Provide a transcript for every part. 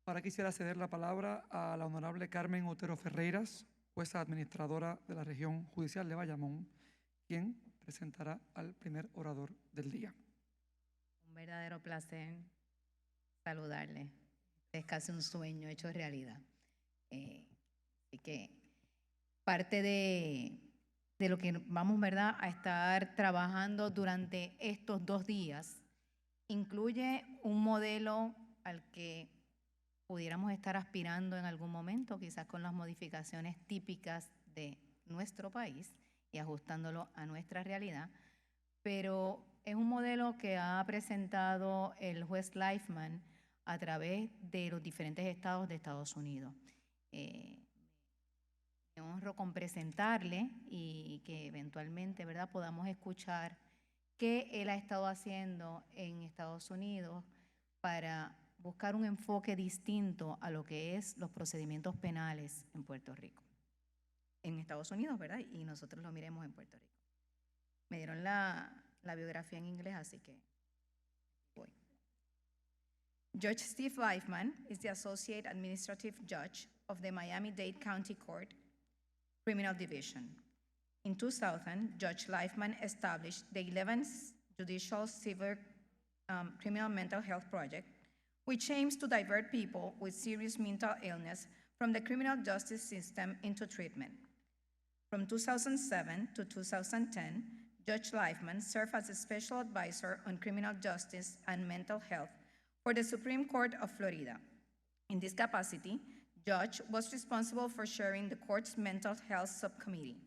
Ahora quisiera ceder la palabra a la honorable Carmen Otero Ferreiras, jueza administradora de la región judicial de Bayamón, quien presentará al primer orador del día. Un verdadero placer saludarle. Es casi un sueño hecho realidad. Así que parte de lo que vamos, ¿verdad?, a estar trabajando durante estos 2 días incluye un modelo al que pudiéramos estar aspirando en algún momento, quizás con las modificaciones típicas de nuestro país y ajustándolo a nuestra realidad, pero es un modelo que ha presentado el juez Leifman a través de los diferentes estados de Estados Unidos. Me honro con presentarle y que eventualmente, ¿verdad?, podamos escuchar qué él ha estado haciendo en Estados Unidos para buscar un enfoque distinto a lo que es los procedimientos penales en Puerto Rico. En Estados Unidos, ¿verdad? Y nosotros lo miremos en Puerto Rico. Me dieron la biografía en inglés, así que voy. Judge Steve Leifman is the Associate Administrative Judge of the Miami-Dade County Court Criminal Division. In 2000, Judge Leifman established the 11th Judicial Civil Criminal Mental Health Project, which aims to divert people with serious mental illness from the criminal justice system into treatment. From 2007 to 2010, Judge Leifman served as a special advisor on criminal justice and mental health for the Supreme Court of Florida. In this capacity, Judge was responsible for chairing the court's mental health subcommittee,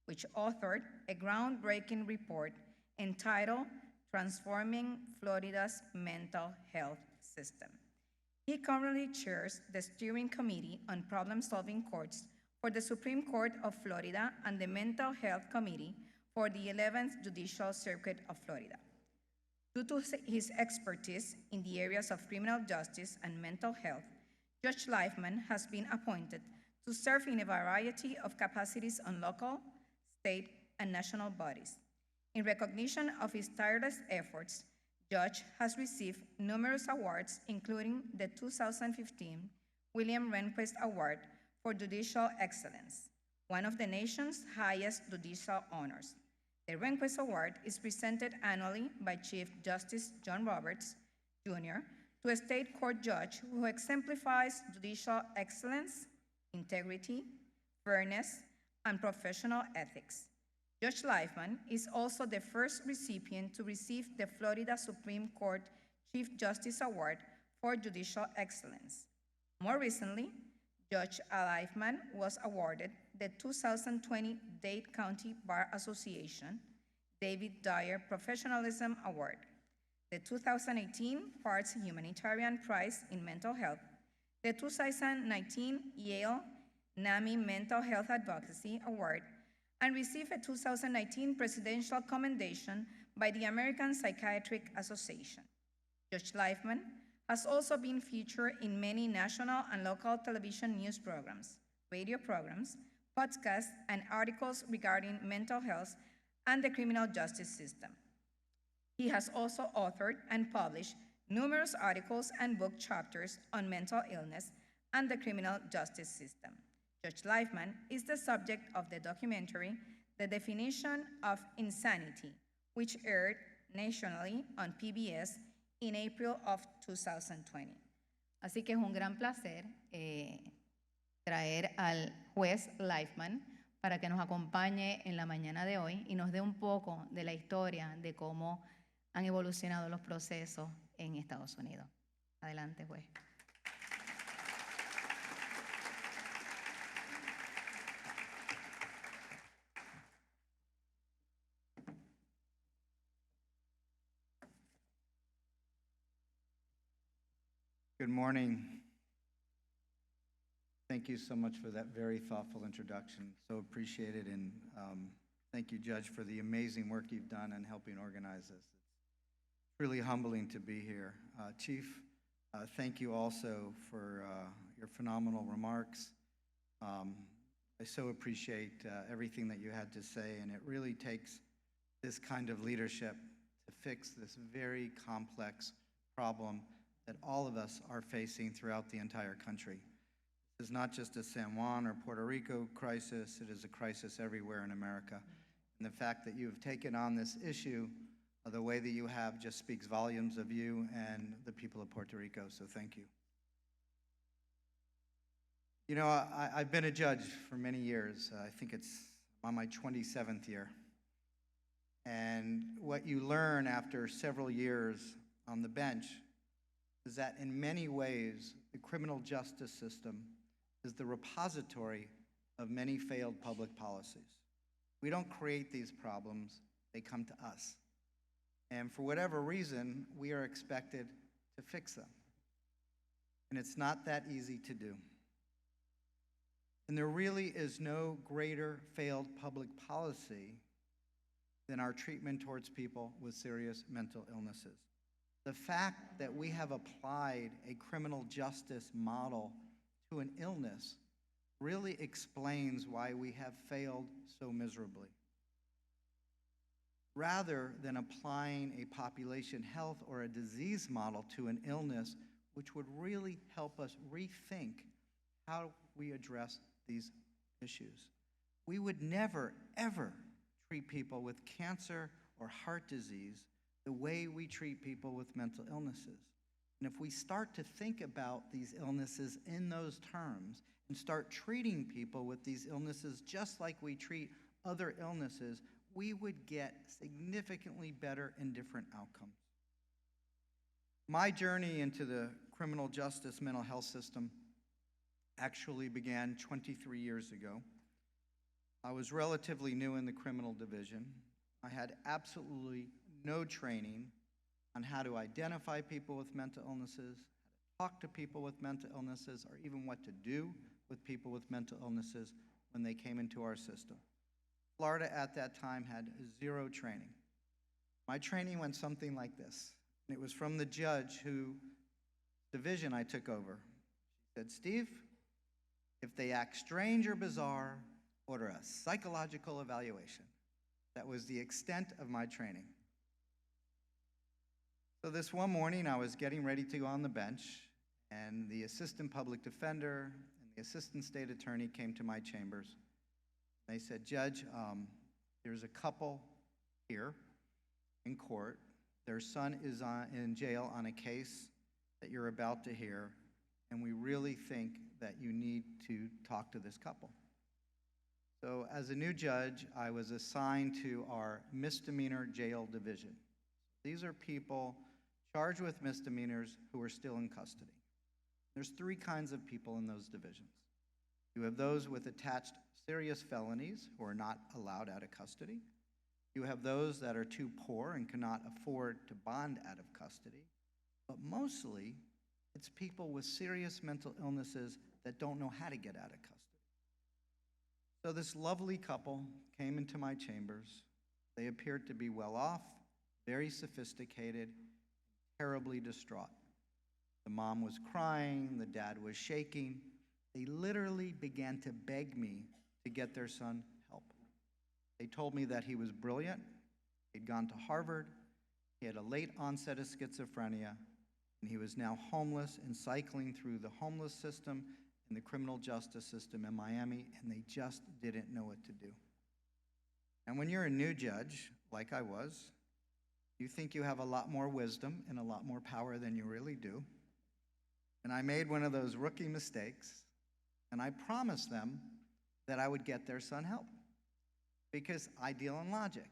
which authored a groundbreaking report entitled Transforming Florida's Mental Health System. He currently chairs the Steering Committee on Problem-Solving Courts for the Supreme Court of Florida and the Mental Health Committee for the 11th Judicial Circuit of Florida. Due to his expertise in the areas of criminal justice and mental health, Judge Leifman has been appointed to serve in a variety of capacities on local, state, and national bodies. In recognition of his tireless efforts, Judge has received numerous awards, including the 2015 William Rehnquist Award for Judicial Excellence, one of the nation's highest judicial honors. The Rehnquist Award is presented annually by Chief Justice John Roberts, Jr., to a state court judge who exemplifies judicial excellence, integrity, fairness, and professional ethics. Judge Leifman is also the first recipient to receive the Florida Supreme Court Chief Justice Award for Judicial Excellence. More recently, Judge Leifman was awarded the 2020 Dade County Bar Association David Dyer Professionalism Award, the 2018 Parts Humanitarian Prize in Mental Health, the 2019 Yale NAMI Mental Health Advocacy Award, and received a 2019 Presidential Commendation by the American Psychiatric Association. Judge Leifman has also been featured in many national and local television news programs, radio programs, podcasts, and articles regarding mental health and the criminal justice system. He has also authored and published numerous articles and book chapters on mental illness and the criminal justice system. Judge Leifman is the subject of the documentary, The Definition of Insanity, which aired nationally on PBS in April of 2020. Así que es un gran placer traer al juez Leifman para que nos acompañe en la mañana de hoy y nos dé un poco de la historia de cómo han evolucionado los procesos en Estados Unidos. Adelante, juez. Good morning. Thank you so much for that very thoughtful introduction. So appreciated, and thank you, Judge, for the amazing work you've done in helping organize this. It's really humbling to be here. Chief, thank you also for your phenomenal remarks. I so appreciate everything that you had to say, and it really takes this kind of leadership to fix this very complex problem that all of us are facing throughout the entire country. This is not just a San Juan or Puerto Rico crisis, it is a crisis everywhere in America. And the fact that you've taken on this issue the way that you have just speaks volumes of you and the people of Puerto Rico, so thank you. You know, I've been a judge for many years. I think it's on my 27th year. And what you learn after several years on the bench is that in many ways, the criminal justice system is the repository of many failed public policies. We don't create these problems, they come to us. And for whatever reason, we are expected to fix them. And it's not that easy to do. And there really is no greater failed public policy than our treatment towards people with serious mental illnesses. The fact that we have applied a criminal justice model to an illness really explains why we have failed so miserably. Rather than applying a population health or a disease model to an illness, which would really help us rethink how we address these issues. We would never, ever treat people with cancer or heart disease the way we treat people with mental illnesses. And if we start to think about these illnesses in those terms and start treating people with these illnesses just like we treat other illnesses, we would get significantly better and different outcomes. My journey into the criminal justice mental health system actually began 23 years ago. I was relatively new in the criminal division. I had absolutely no training on how to identify people with mental illnesses, how to talk to people with mental illnesses, or even what to do with people with mental illnesses when they came into our system. Florida at that time had zero training. My training went something like this, and it was from the judge whose division I took over. She said, "Steve, if they act strange or bizarre, order a psychological evaluation." That was the extent of my training. So this one morning, I was getting ready to go on the bench, and the assistant public defender and the assistant state attorney came to my chambers. They said, "Judge, there's a couple here in court. Their son is in jail on a case that you're about to hear, and we really think that you need to talk to this couple." So as a new judge, I was assigned to our misdemeanor jail division. These are people charged with misdemeanors who are still in custody. There's three kinds of people in those divisions. You have those with attached serious felonies who are not allowed out of custody. You have those that are too poor and cannot afford to bond out of custody. But mostly, it's people with serious mental illnesses that don't know how to get out of custody. So this lovely couple came into my chambers. They appeared to be well off, very sophisticated, terribly distraught. The mom was crying, the dad was shaking. They literally began to beg me to get their son help. They told me that he was brilliant, he'd gone to Harvard, he had a late onset of schizophrenia, and he was now homeless and cycling through the homeless system and the criminal justice system in Miami, and they just didn't know what to do. And when you're a new judge, like I was, you think you have a lot more wisdom and a lot more power than you really do. And I made one of those rookie mistakes, and I promised them that I would get their son help, because I deal in logic.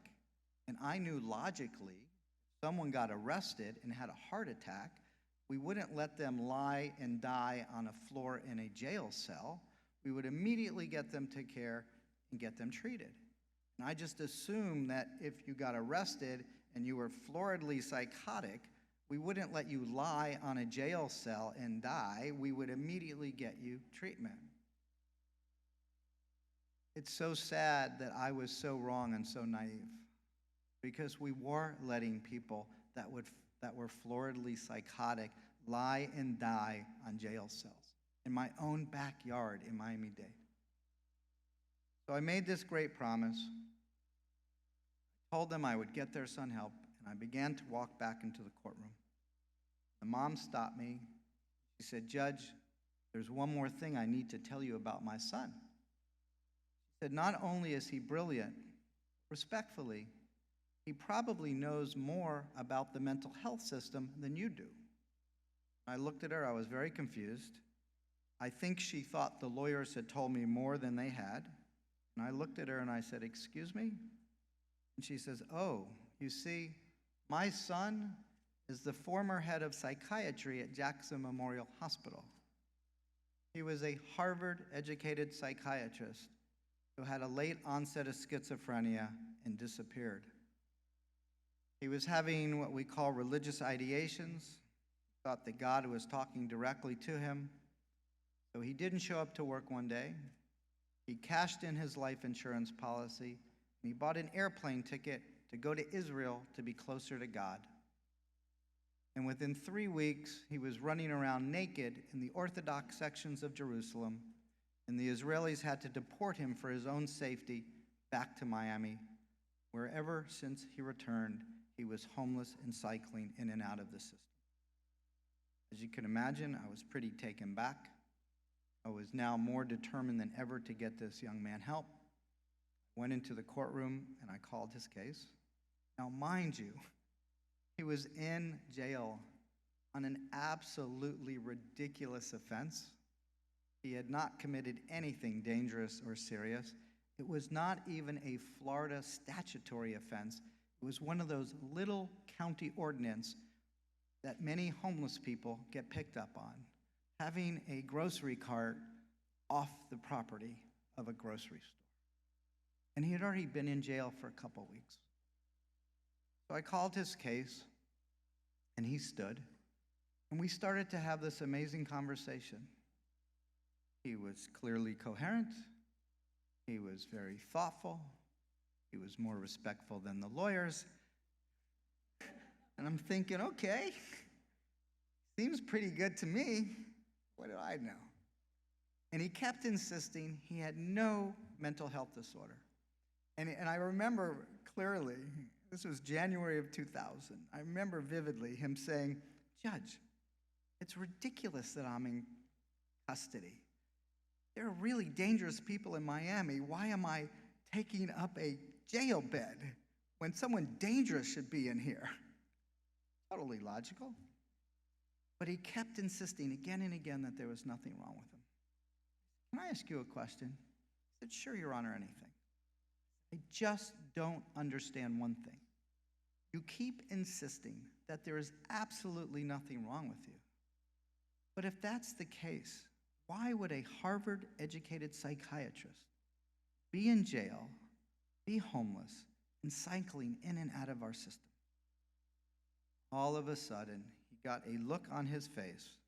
And I knew logically, if someone got arrested and had a heart attack, we wouldn't let them lie and die on a floor in a jail cell. We would immediately get them to care and get them treated. And I just assumed that if you got arrested and you were floridly psychotic, we wouldn't let you lie on a jail cell and die. We would immediately get you treatment. It's so sad that I was so wrong and so naive, because we were letting people that were floridly psychotic lie and die on jail cells in my own backyard in Miami-Dade. So I made this great promise. I told them I would get their son help, and I began to walk back into the courtroom. The The mom stopped me. She said, "Judge, there's one more thing I need to tell you about my son." She said, "Not only is he brilliant, respectfully, he probably knows more about the mental health system than you do." I looked at her. I was very confused. I think she thought the lawyers had told me more than they had. And I looked at her and I said, "Excuse me?" And she says, "Oh, you see, my son is the former head of psychiatry at Jackson Memorial Hospital. He was a Harvard-educated psychiatrist who had a late onset of schizophrenia and disappeared. He was having what we call religious ideations, thought that God was talking directly to him. So he didn't show up to work one day. He cashed in his life insurance policy, and he bought an airplane ticket to go to Israel to be closer to God. And within 3 weeks, he was running around naked in the Orthodox sections of Jerusalem, and the Israelis had to deport him for his own safety back to Miami, where ever since he returned, he was homeless and cycling in and out of the system. As you can imagine, I was pretty taken back. I was now more determined than ever to get this young man help. I went into the courtroom and I called his case. Now, mind you, he was in jail on an absolutely ridiculous offense. He had not committed anything dangerous or serious. It was not even a Florida statutory offense. It was one of those little county ordinance that many homeless people get picked up on, having a grocery cart off the property of a grocery store. And he had already been in jail for a couple weeks. So I called his case, and he stood, and we started to have this amazing conversation. He was clearly coherent. He was very thoughtful. He was more respectful than the lawyers. And I'm thinking, okay, seems pretty good to me. What do I know? And he kept insisting he had no mental health disorder. And I remember clearly, this was January of 2000. I remember vividly him saying, "Judge, it's ridiculous that I'm in custody. There are really dangerous people in Miami. Why am I taking up a jail bed when someone dangerous should be in here?" Totally logical. But he kept insisting again and again that there was nothing wrong with him. "Can I ask you a question?" I said, "Sure, Your Honor, anything." "I just don't understand one thing. You keep insisting that there is absolutely nothing wrong with you. But if that's the case, why would a Harvard-educated psychiatrist be in jail, be homeless, and cycling in and out of our system?" All of a sudden, he got a look on his face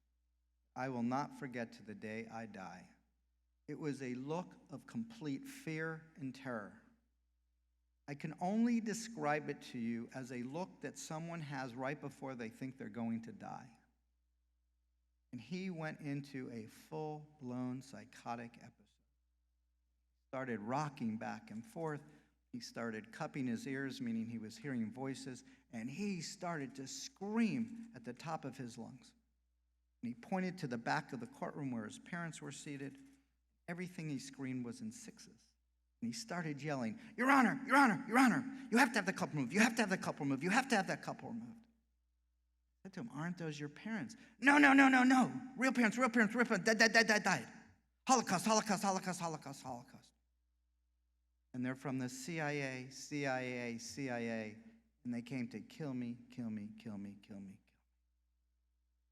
I will not forget to the day I die. It was a look of complete fear and terror. I can only describe it to you as a look that someone has right before they think they're going to die. And he went into a full-blown psychotic episode. Started rocking back and forth. He started cupping his ears, meaning he was hearing voices, and he started to scream at the top of his lungs. And he pointed to the back of the courtroom where his parents were seated. Everything he screamed was in sixes. And he started yelling, "Your Honor, Your Honor, Your Honor, you have to have the couple removed. You have to have the couple removed. You have to have that couple removed." I said to him, "Aren't those your parents?" No. Real parents, died. Holocaust. And they're from the CIA, and they came to kill me.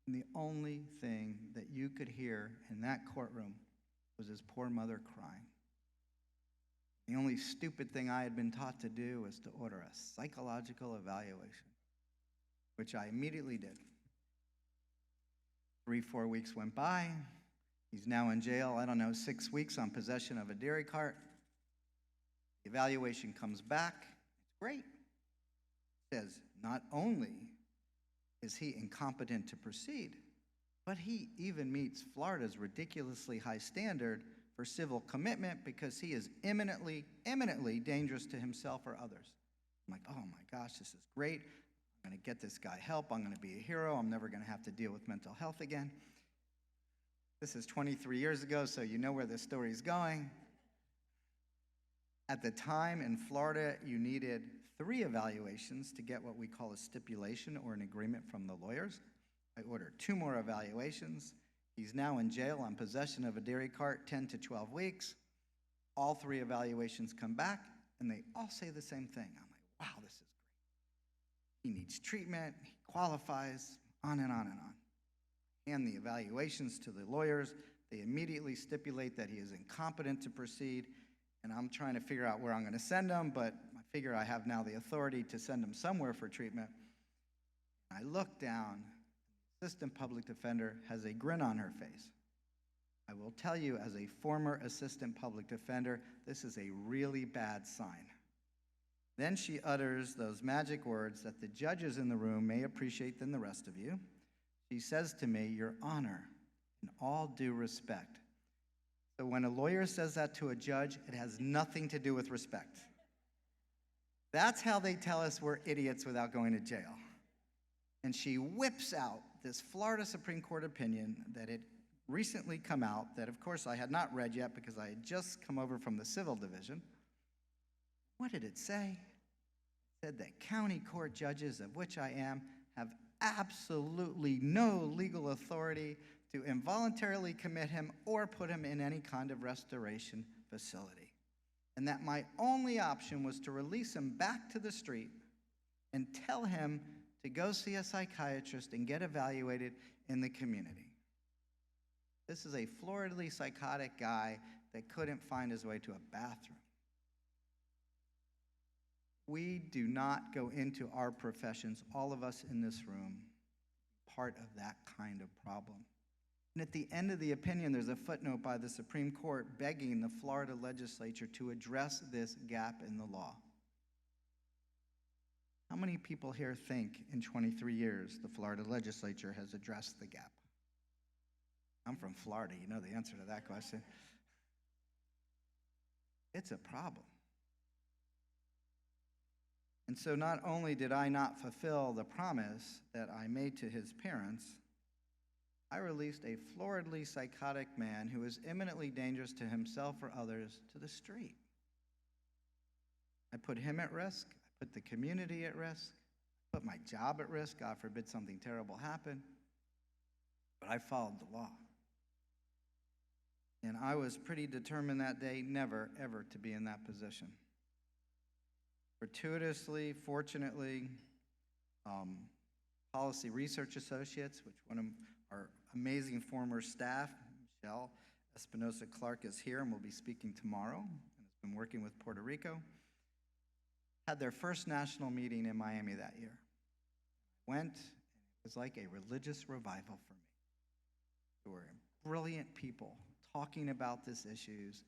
And the only thing that you could hear in that courtroom was his poor mother crying. The only stupid thing I had been taught to do was to order a psychological evaluation, which I immediately did. 3-4 weeks went by. He's now in jail, 6 weeks on possession of a dairy cart. The evaluation comes back. It's great. It says not only is he incompetent to proceed, but he even meets Florida's ridiculously high standard for civil commitment because he is eminently dangerous to himself or others. I'm like, oh my gosh, this is great. I'm going to get this guy help. I'm going to be a hero. I'm never going to have to deal with mental health again. This is 23 years ago, so you know where this story is going. At the time in Florida, you needed 3 evaluations to get what we call a stipulation or an agreement from the lawyers. I ordered 2 more evaluations. He's now in jail on possession of a dairy cart, 10 to 12 weeks. All 3 evaluations come back, and they all say the same thing. I'm like, wow, this is great. He needs treatment, he qualifies, on and on and on. Hand the evaluations to the lawyers. They immediately stipulate that he is incompetent to proceed, and I'm trying to figure out where I'm going to send him, but I figure I have now the authority to send him somewhere for treatment. I look down, the assistant public defender has a grin on her face. I will tell you, as a former assistant public defender, this is a really bad sign. Then she utters those magic words that the judges in the room may appreciate than the rest of you. She says to me, "Your Honor, in all due respect." So when a lawyer says that to a judge, it has nothing to do with respect. That's how they tell us we're idiots without going to jail. And she whips out this Florida Supreme Court opinion that had recently come out, that of course I had not read yet because I had just come over from the civil division. What did it say? It said that county court judges, of which I am, have absolutely no legal authority to involuntarily commit him or put him in any kind of restoration facility. And that my only option was to release him back to the street and tell him to go see a psychiatrist and get evaluated in the community. This is a floridly psychotic guy that couldn't find his way to a bathroom. We do not go into our professions, all of us in this room, part of that kind of problem. And at the end of the opinion, there's a footnote by the Supreme Court begging the Florida legislature to address this gap in the law. How many people here think in 23 years the Florida legislature has addressed the gap? I'm from Florida, you know the answer to that question. It's a problem. And so not only did I not fulfill the promise that I made to his parents, I released a floridly psychotic man who was imminently dangerous to himself or others to the street. I put him at risk. I put the community at risk. I put my job at risk. God forbid something terrible happened. But I followed the law. And I was pretty determined that day never, ever to be in that position. Fortuitously, fortunately, Policy Research Associates, which one of our amazing former staff, Michelle Espinosa-Clark, is here and will be speaking tomorrow, and has been working with Puerto Rico, had their first national meeting in Miami that year. Went, and it was like a religious revival for me. There were brilliant people talking about these issues,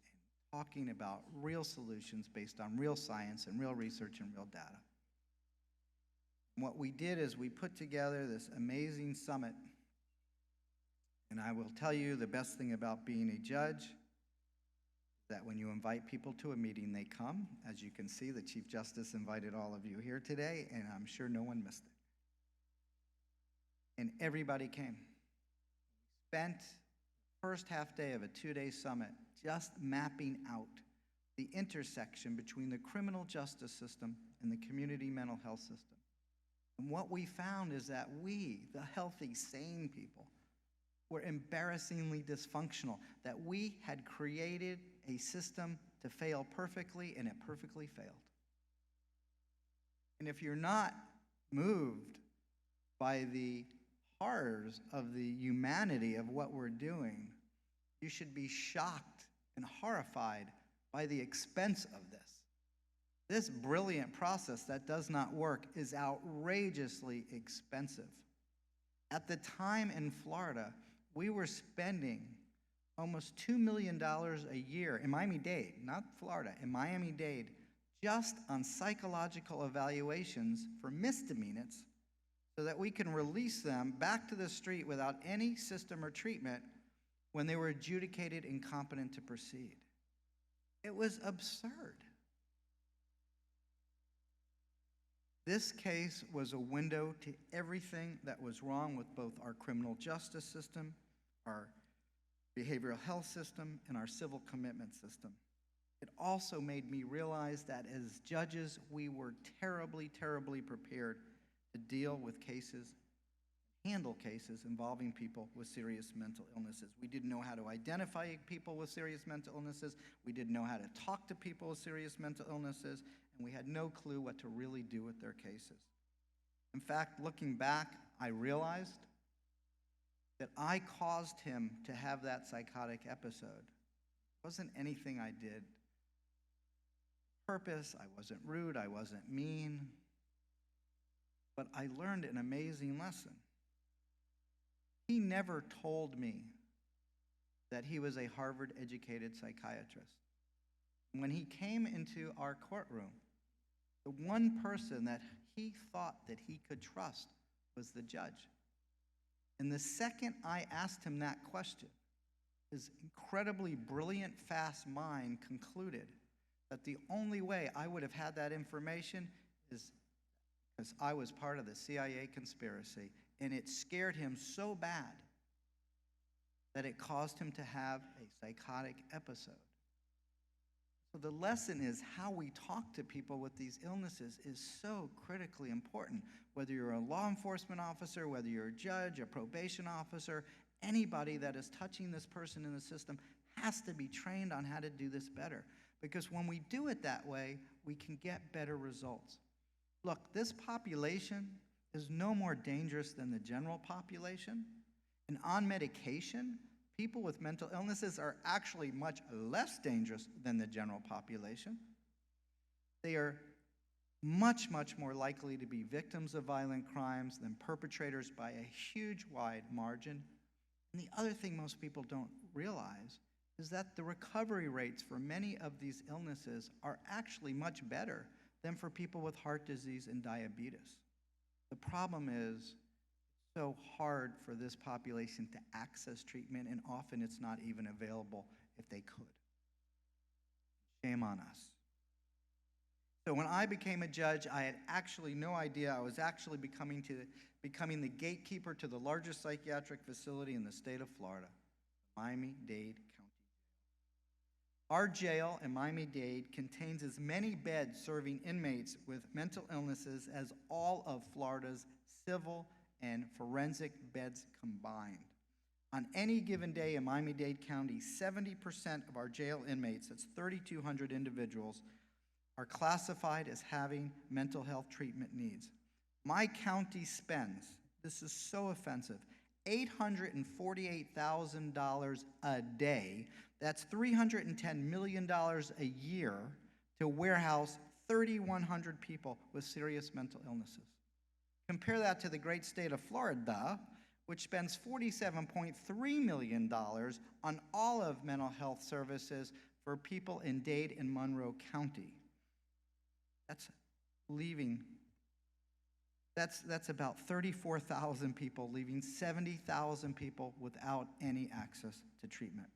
talking about real solutions based on real science and real research and real data. And what we did is we put together this amazing summit. And I will tell you the best thing about being a judge is that when you invite people to a meeting, they come. As you can see, the Chief Justice invited all of you here today, and I'm sure no one missed it. And everybody came. We spent first half day of a 2-day summit just mapping out the intersection between the criminal justice system and the community mental health system. And what we found is that we, the healthy, sane people, were embarrassingly dysfunctional, that we had created a system to fail perfectly, and it perfectly failed. And if you're not moved by the horrors of the humanity of what we're doing, you should be shocked and horrified by the expense of this. This brilliant process that does not work is outrageously expensive. At the time in Florida, we were spending almost $2 million a year in Miami-Dade, not Florida, in Miami-Dade, just on psychological evaluations for misdemeanors, so that we can release them back to the street without any system or treatment when they were adjudicated incompetent to proceed. It was absurd. This case was a window to everything that was wrong with both our criminal justice system, our behavioral health system, and our civil commitment system. It also made me realize that as judges, we were terribly, terribly prepared to deal with cases, handle cases involving people with serious mental illnesses. We didn't know how to identify people with serious mental illnesses. We didn't know how to talk to people with serious mental illnesses, and we had no clue what to really do with their cases. In fact, looking back, I realized that I caused him to have that psychotic episode. It wasn't anything I did purpose, I wasn't rude, I wasn't mean, but I learned an amazing lesson. He never told me that he was a Harvard-educated psychiatrist. When he came into our courtroom, the one person that he thought that he could trust was the judge. And the second I asked him that question, his incredibly brilliant, fast mind concluded that the only way I would have had that information is because I was part of the CIA conspiracy, and it scared him so bad that it caused him to have a psychotic episode. So the lesson is how we talk to people with these illnesses is so critically important. Whether you're a law enforcement officer, whether you're a judge, a probation officer, anybody that is touching this person in the system has to be trained on how to do this better. Because when we do it that way, we can get better results. Look, this population is no more dangerous than the general population. And on medication, people with mental illnesses are actually much less dangerous than the general population. They are much, much more likely to be victims of violent crimes than perpetrators by a huge wide margin. And the other thing most people don't realize is that the recovery rates for many of these illnesses are actually much better than for people with heart disease and diabetes. The problem is it's so hard for this population to access treatment, and often it's not even available if they could. Shame on us. So when I became a judge, I had actually no idea I was actually becoming the gatekeeper to the largest psychiatric facility in the state of Florida, Miami-Dade County. Our jail in Miami-Dade contains as many beds serving inmates with mental illnesses as all of Florida's civil and forensic beds combined. On any given day in Miami-Dade County, 70% of our jail inmates, that's 3,200 individuals, are classified as having mental health treatment needs. My county spends, this is so offensive, $848,000 a day, that's $310 million a year, to warehouse 3,100 people with serious mental illnesses. Compare that to the great state of Florida, which spends $47.3 million on all of mental health services for people in Dade and Monroe County. That's about 34,000 people, leaving 70,000 people without any access to treatment.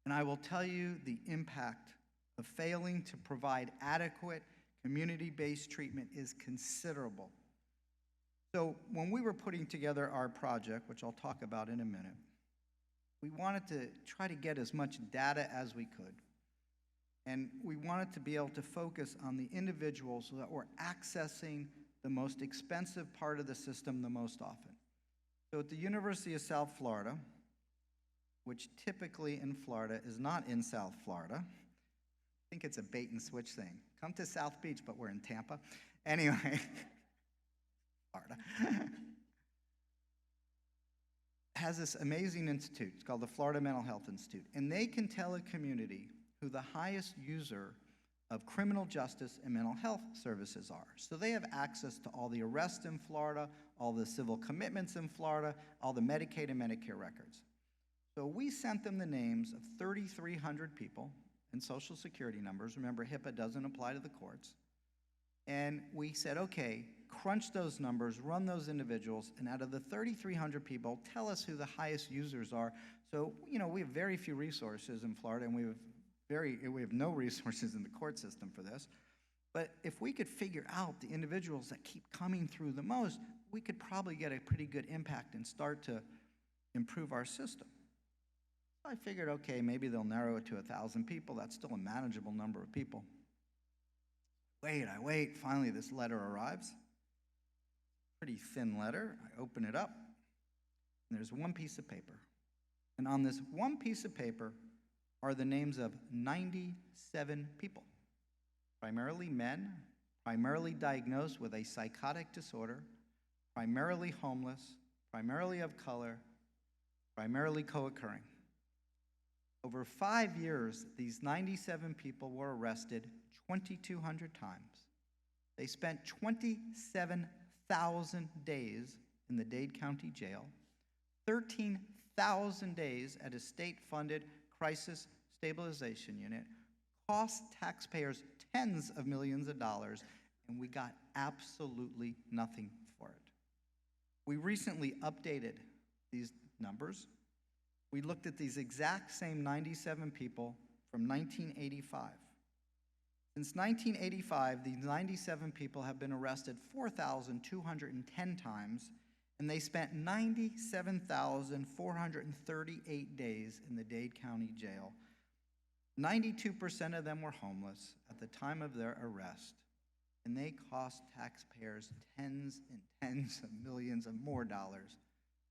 And I will tell you the impact of failing to provide adequate community-based treatment is considerable. So when we were putting together our project, which I'll talk about in a minute, we wanted to try to get as much data as we could. And we wanted to be able to focus on the individuals that were accessing the most expensive part of the system the most often. So at the University of South Florida, which typically in Florida is not in South Florida, I think it's a bait and switch thing. Come to South Beach, but we're in Tampa. Anyway, Florida. Has this amazing institute. It's called the Florida Mental Health Institute. And they can tell a community who the highest user of criminal justice and mental health services are. So they have access to all the arrests in Florida, all the civil commitments in Florida, all the Medicaid and Medicare records. So we sent them the names of 3,300 people and Social Security numbers. Remember, HIPAA doesn't apply to the courts. And we said, okay, crunch those numbers, run those individuals, and out of the 3,300 people, tell us who the highest users are. So, we have very few resources in Florida, and we have no resources in the court system for this. But if we could figure out the individuals that keep coming through the most, we could probably get a pretty good impact and start to improve our system. So I figured, okay, maybe they'll narrow it to 1,000 people. That's still a manageable number of people. I wait. Finally, this letter arrives. Pretty thin letter. I open it up, and there's one piece of paper. And on this one piece of paper are the names of 97 people, primarily men, primarily diagnosed with a psychotic disorder, primarily homeless, primarily of color, primarily co-occurring. Over 5 years, these 97 people were arrested 2,200 times. They spent 27,000 days in the Dade County Jail, 13,000 days at a state-funded crisis stabilization unit, cost taxpayers tens of millions of dollars, and we got absolutely nothing for it. We recently updated these numbers. We looked at these exact same 97 people from 1985. Since 1985, these 97 people have been arrested 4,210 times, and they spent 97,438 days in the Dade County Jail. 92% of them were homeless at the time of their arrest, and they cost taxpayers tens and tens of millions of more dollars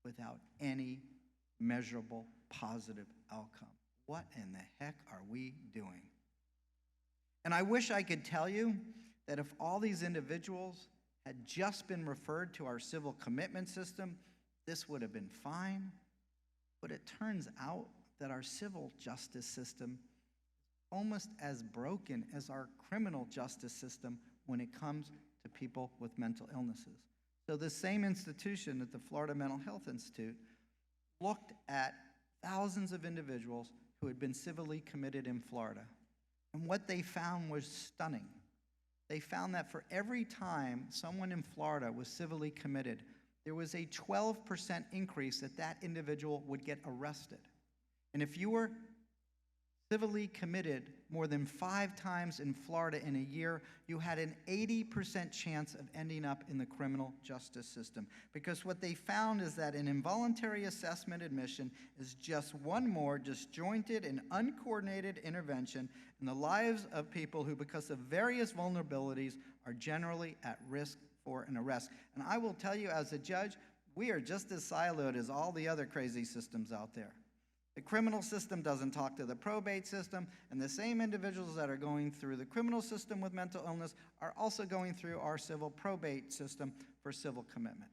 without any measurable positive outcome. What in the heck are we doing? And I wish I could tell you that if all these individuals had just been referred to our civil commitment system, this would have been fine. But it turns out that our civil justice system is almost as broken as our criminal justice system when it comes to people with mental illnesses. So the same institution at the Florida Mental Health Institute looked at thousands of individuals who had been civilly committed in Florida. And what they found was stunning. They found that for every time someone in Florida was civilly committed, there was a 12% increase that that individual would get arrested. And if you were civilly committed more than 5 times in Florida in a year, you had an 80% chance of ending up in the criminal justice system. Because what they found is that an involuntary assessment admission is just one more disjointed and uncoordinated intervention in the lives of people who, because of various vulnerabilities, are generally at risk for an arrest. And I will tell you, as a judge, we are just as siloed as all the other crazy systems out there. The criminal system doesn't talk to the probate system, and the same individuals that are going through the criminal system with mental illness are also going through our civil probate system for civil commitment.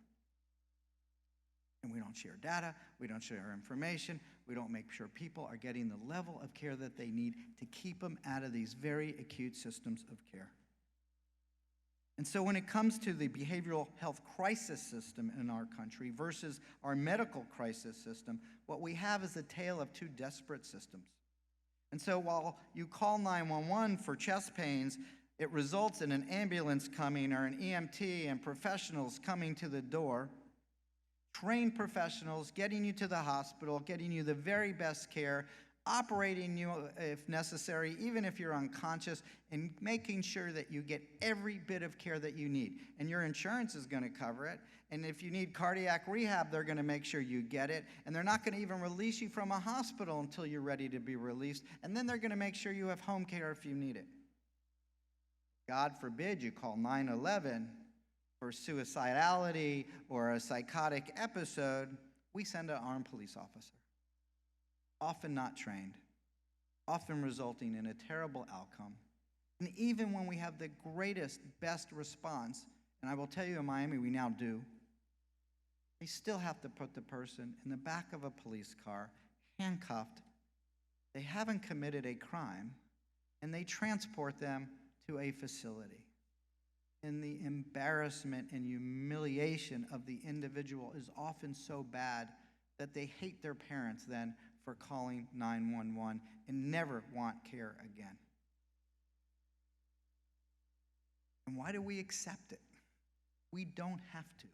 And we don't share data, we don't share information, we don't make sure people are getting the level of care that they need to keep them out of these very acute systems of care. And so when it comes to the behavioral health crisis system in our country versus our medical crisis system, what we have is a tale of two desperate systems. And so while you call 911 for chest pains, it results in an ambulance coming or an EMT and professionals coming to the door, trained professionals getting you to the hospital, getting you the very best care, operating you if necessary, even if you're unconscious, and making sure that you get every bit of care that you need. And your insurance is going to cover it. And if you need cardiac rehab, they're going to make sure you get it. And they're not going to even release you from a hospital until you're ready to be released. And then they're going to make sure you have home care if you need it. God forbid you call 911 for suicidality or a psychotic episode. We send an armed police officer, often not trained, often resulting in a terrible outcome. And even when we have the greatest, best response, and I will tell you in Miami we now do, they still have to put the person in the back of a police car, handcuffed. They haven't committed a crime, and they transport them to a facility. And the embarrassment and humiliation of the individual is often so bad that they hate their parents then for calling 911 and never want care again. And why do we accept it? We don't have to.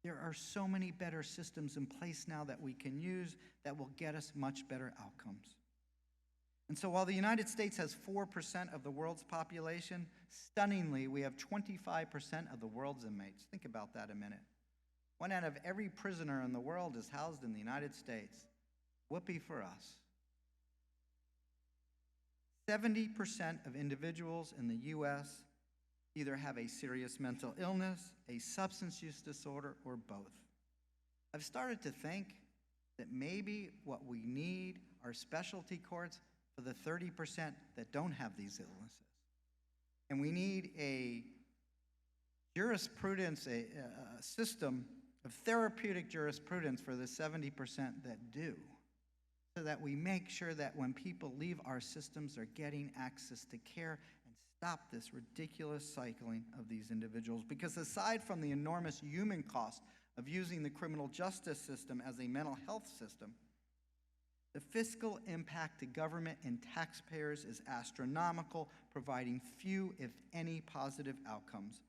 There are so many better systems in place now that we can use that will get us much better outcomes. And so while the United States has 4% of the world's population, stunningly, we have 25% of the world's inmates. Think about that a minute. 1 out of every prisoner in the world is housed in the United States. Whoopee for us. 70% of individuals in the U.S. either have a serious mental illness, a substance use disorder, or both. I've started to think that maybe what we need are specialty courts for the 30% that don't have these illnesses. And we need a jurisprudence, a system of therapeutic jurisprudence for the 70% that do, so that we make sure that when people leave our systems, they're getting access to care and stop this ridiculous cycling of these individuals. Because aside from the enormous human cost of using the criminal justice system as a mental health system, the fiscal impact to government and taxpayers is astronomical, providing few, if any, positive outcomes.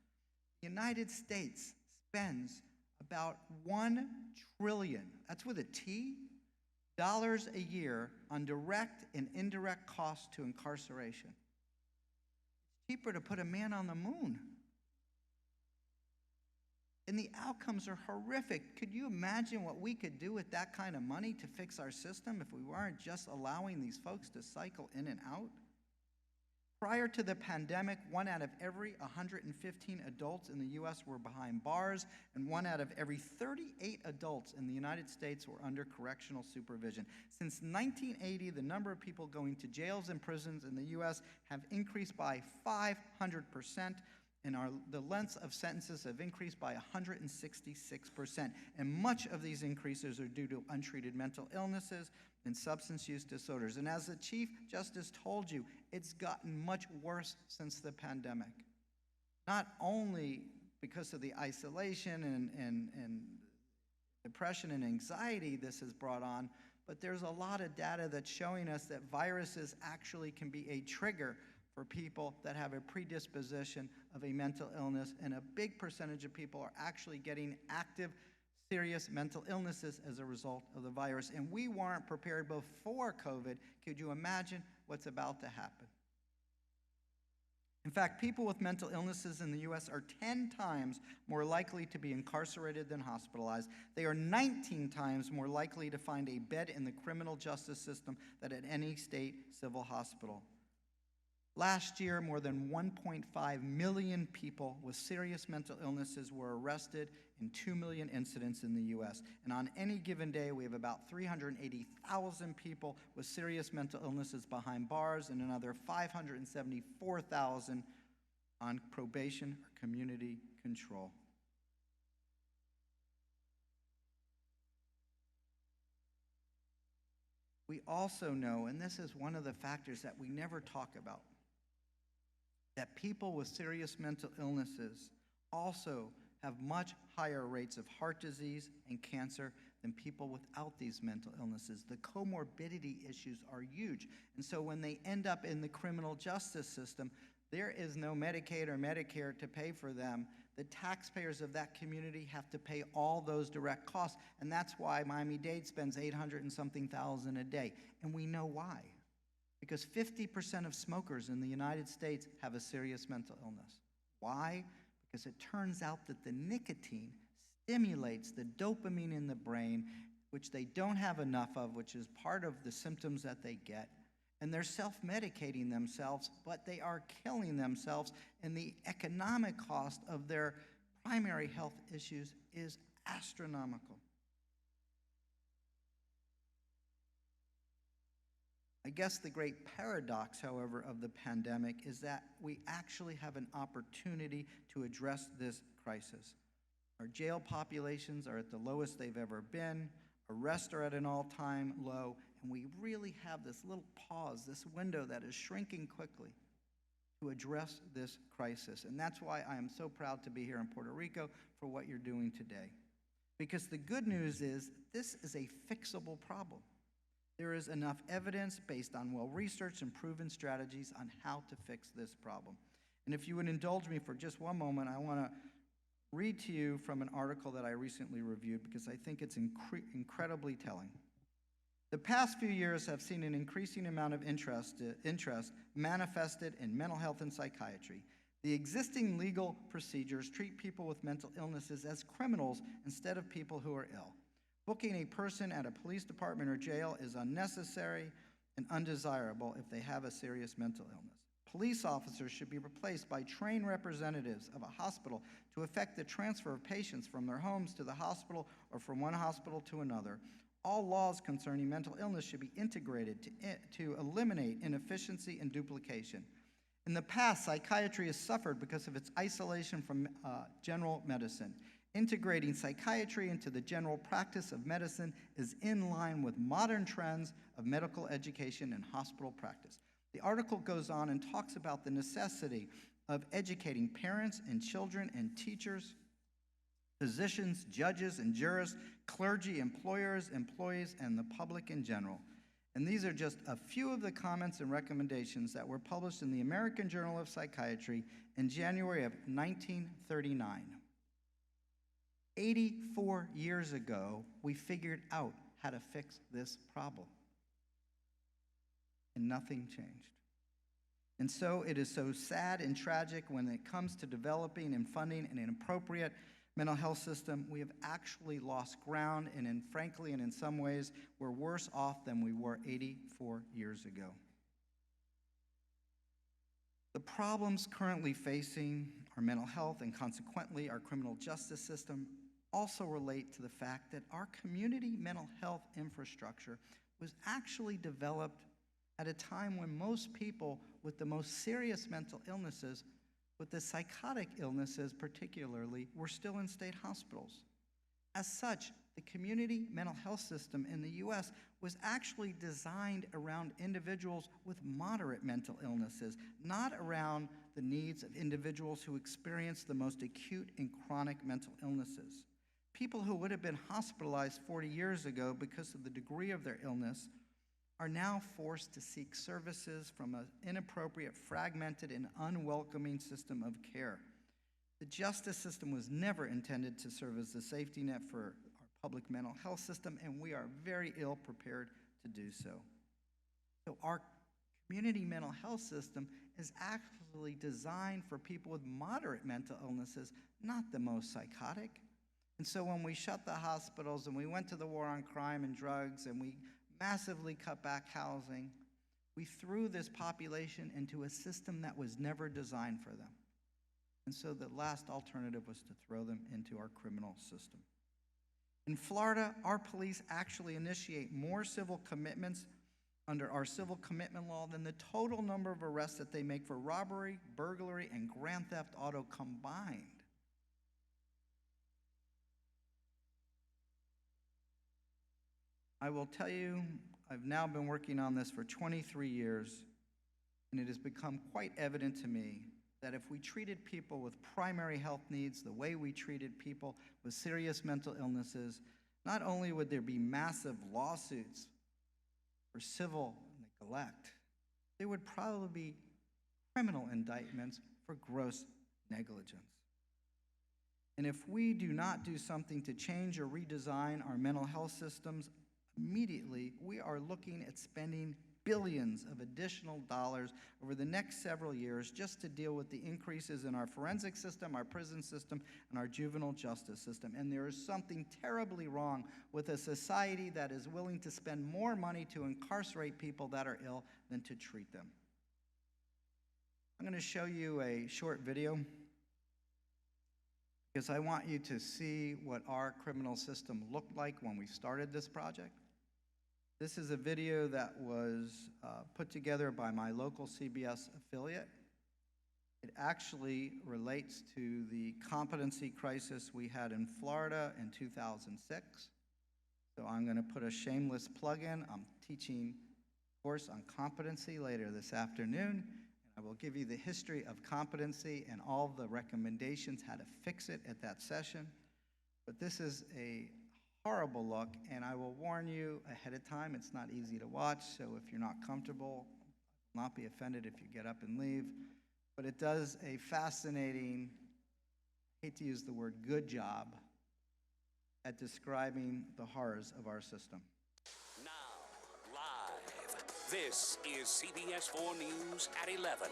The United States spends about $1 trillion, that's with a T, dollars a year on direct and indirect costs to incarceration. It's cheaper to put a man on the moon. And the outcomes are horrific. Could you imagine what we could do with that kind of money to fix our system if we weren't just allowing these folks to cycle in and out? Prior to the pandemic, 1 out of every 115 adults in the U.S. were behind bars, and 1 out of every 38 adults in the United States were under correctional supervision. Since 1980, the number of people going to jails and prisons in the U.S. have increased by 500%, and the lengths of sentences have increased by 166%. And much of these increases are due to untreated mental illnesses and substance use disorders. And as the Chief Justice told you, it's gotten much worse since the pandemic. Not only because of the isolation and depression and anxiety this has brought on, but there's a lot of data that's showing us that viruses actually can be a trigger for people that have a predisposition of a mental illness, and a big percentage of people are actually getting active, serious mental illnesses as a result of the virus. And we weren't prepared before COVID. Could you imagine what's about to happen? In fact, people with mental illnesses in the U.S. are 10 times more likely to be incarcerated than hospitalized. They are 19 times more likely to find a bed in the criminal justice system than at any state civil hospital. Last year, more than 1.5 million people with serious mental illnesses were arrested in 2 million incidents in the U.S. And on any given day, we have about 380,000 people with serious mental illnesses behind bars and another 574,000 on probation or community control. We also know, and this is one of the factors that we never talk about, that people with serious mental illnesses also have much higher rates of heart disease and cancer than people without these mental illnesses. The comorbidity issues are huge. And so when they end up in the criminal justice system, there is no Medicaid or Medicare to pay for them. The taxpayers of that community have to pay all those direct costs. And that's why Miami-Dade spends $800 and something thousand a day. And we know why. Because 50% of smokers in the United States have a serious mental illness. Why? Because it turns out that the nicotine stimulates the dopamine in the brain, which they don't have enough of, which is part of the symptoms that they get. And they're self-medicating themselves, but they are killing themselves, and the economic cost of their primary health issues is astronomical. I guess the great paradox, however, of the pandemic is that we actually have an opportunity to address this crisis. Our jail populations are at the lowest they've ever been, arrests are at an all-time low, and we really have this little pause, this window that is shrinking quickly to address this crisis. And that's why I am so proud to be here in Puerto Rico for what you're doing today. Because the good news is this is a fixable problem. There is enough evidence based on well-researched and proven strategies on how to fix this problem. And if you would indulge me for just one moment, I want to read to you from an article that I recently reviewed because I think it's incredibly telling. The past few years have seen an increasing amount of interest manifested in mental health and psychiatry. The existing legal procedures treat people with mental illnesses as criminals instead of people who are ill. Booking a person at a police department or jail is unnecessary and undesirable if they have a serious mental illness. Police officers should be replaced by trained representatives of a hospital to effect the transfer of patients from their homes to the hospital or from one hospital to another. All laws concerning mental illness should be integrated to eliminate inefficiency and duplication. In the past, psychiatry has suffered because of its isolation from general medicine. Integrating psychiatry into the general practice of medicine is in line with modern trends of medical education and hospital practice. The article goes on and talks about the necessity of educating parents and children and teachers, physicians, judges and jurists, clergy, employers, employees, and the public in general. And these are just a few of the comments and recommendations that were published in the American Journal of Psychiatry in January of 1939. 84 years ago, we figured out how to fix this problem. And nothing changed. And so it is so sad and tragic when it comes to developing and funding an appropriate mental health system. We have actually lost ground, and frankly, and in some ways, we're worse off than we were 84 years ago. The problems currently facing our mental health and consequently our criminal justice system also relate to the fact that our community mental health infrastructure was actually developed at a time when most people with the most serious mental illnesses, with the psychotic illnesses particularly, were still in state hospitals. As such, the community mental health system in the U.S. was actually designed around individuals with moderate mental illnesses, not around the needs of individuals who experience the most acute and chronic mental illnesses. People who would have been hospitalized 40 years ago because of the degree of their illness are now forced to seek services from an inappropriate, fragmented, and unwelcoming system of care. The justice system was never intended to serve as the safety net for our public mental health system, and we are very ill prepared to do so. So our community mental health system is actually designed for people with moderate mental illnesses, not the most psychotic. And so when we shut the hospitals and we went to the war on crime and drugs and we massively cut back housing, we threw this population into a system that was never designed for them. And so the last alternative was to throw them into our criminal system. In Florida, our police actually initiate more civil commitments under our civil commitment law than the total number of arrests that they make for robbery, burglary, and grand theft auto combined. I will tell you, I've now been working on this for 23 years, and it has become quite evident to me that if we treated people with primary health needs the way we treated people with serious mental illnesses, not only would there be massive lawsuits for civil neglect, there would probably be criminal indictments for gross negligence. And if we do not do something to change or redesign our mental health systems immediately, we are looking at spending billions of additional dollars over the next several years just to deal with the increases in our forensic system, our prison system, and our juvenile justice system. And there is something terribly wrong with a society that is willing to spend more money to incarcerate people that are ill than to treat them. I'm going to show you a short video because I want you to see what our criminal system looked like when we started this project. This is a video that was put together by my local CBS affiliate. It actually relates to the competency crisis we had in Florida in 2006. So I'm going to put a shameless plug in. I'm teaching a course on competency later this afternoon. I will give you the history of competency and all the recommendations how to fix it at that session. But this is a horrible look, and I will warn you ahead of time, it's not easy to watch, so if you're not comfortable, not be offended if you get up and leave. But it does a fascinating, I hate to use the word good job, at describing the horrors of our system. Now, This is CBS 4 News at 11.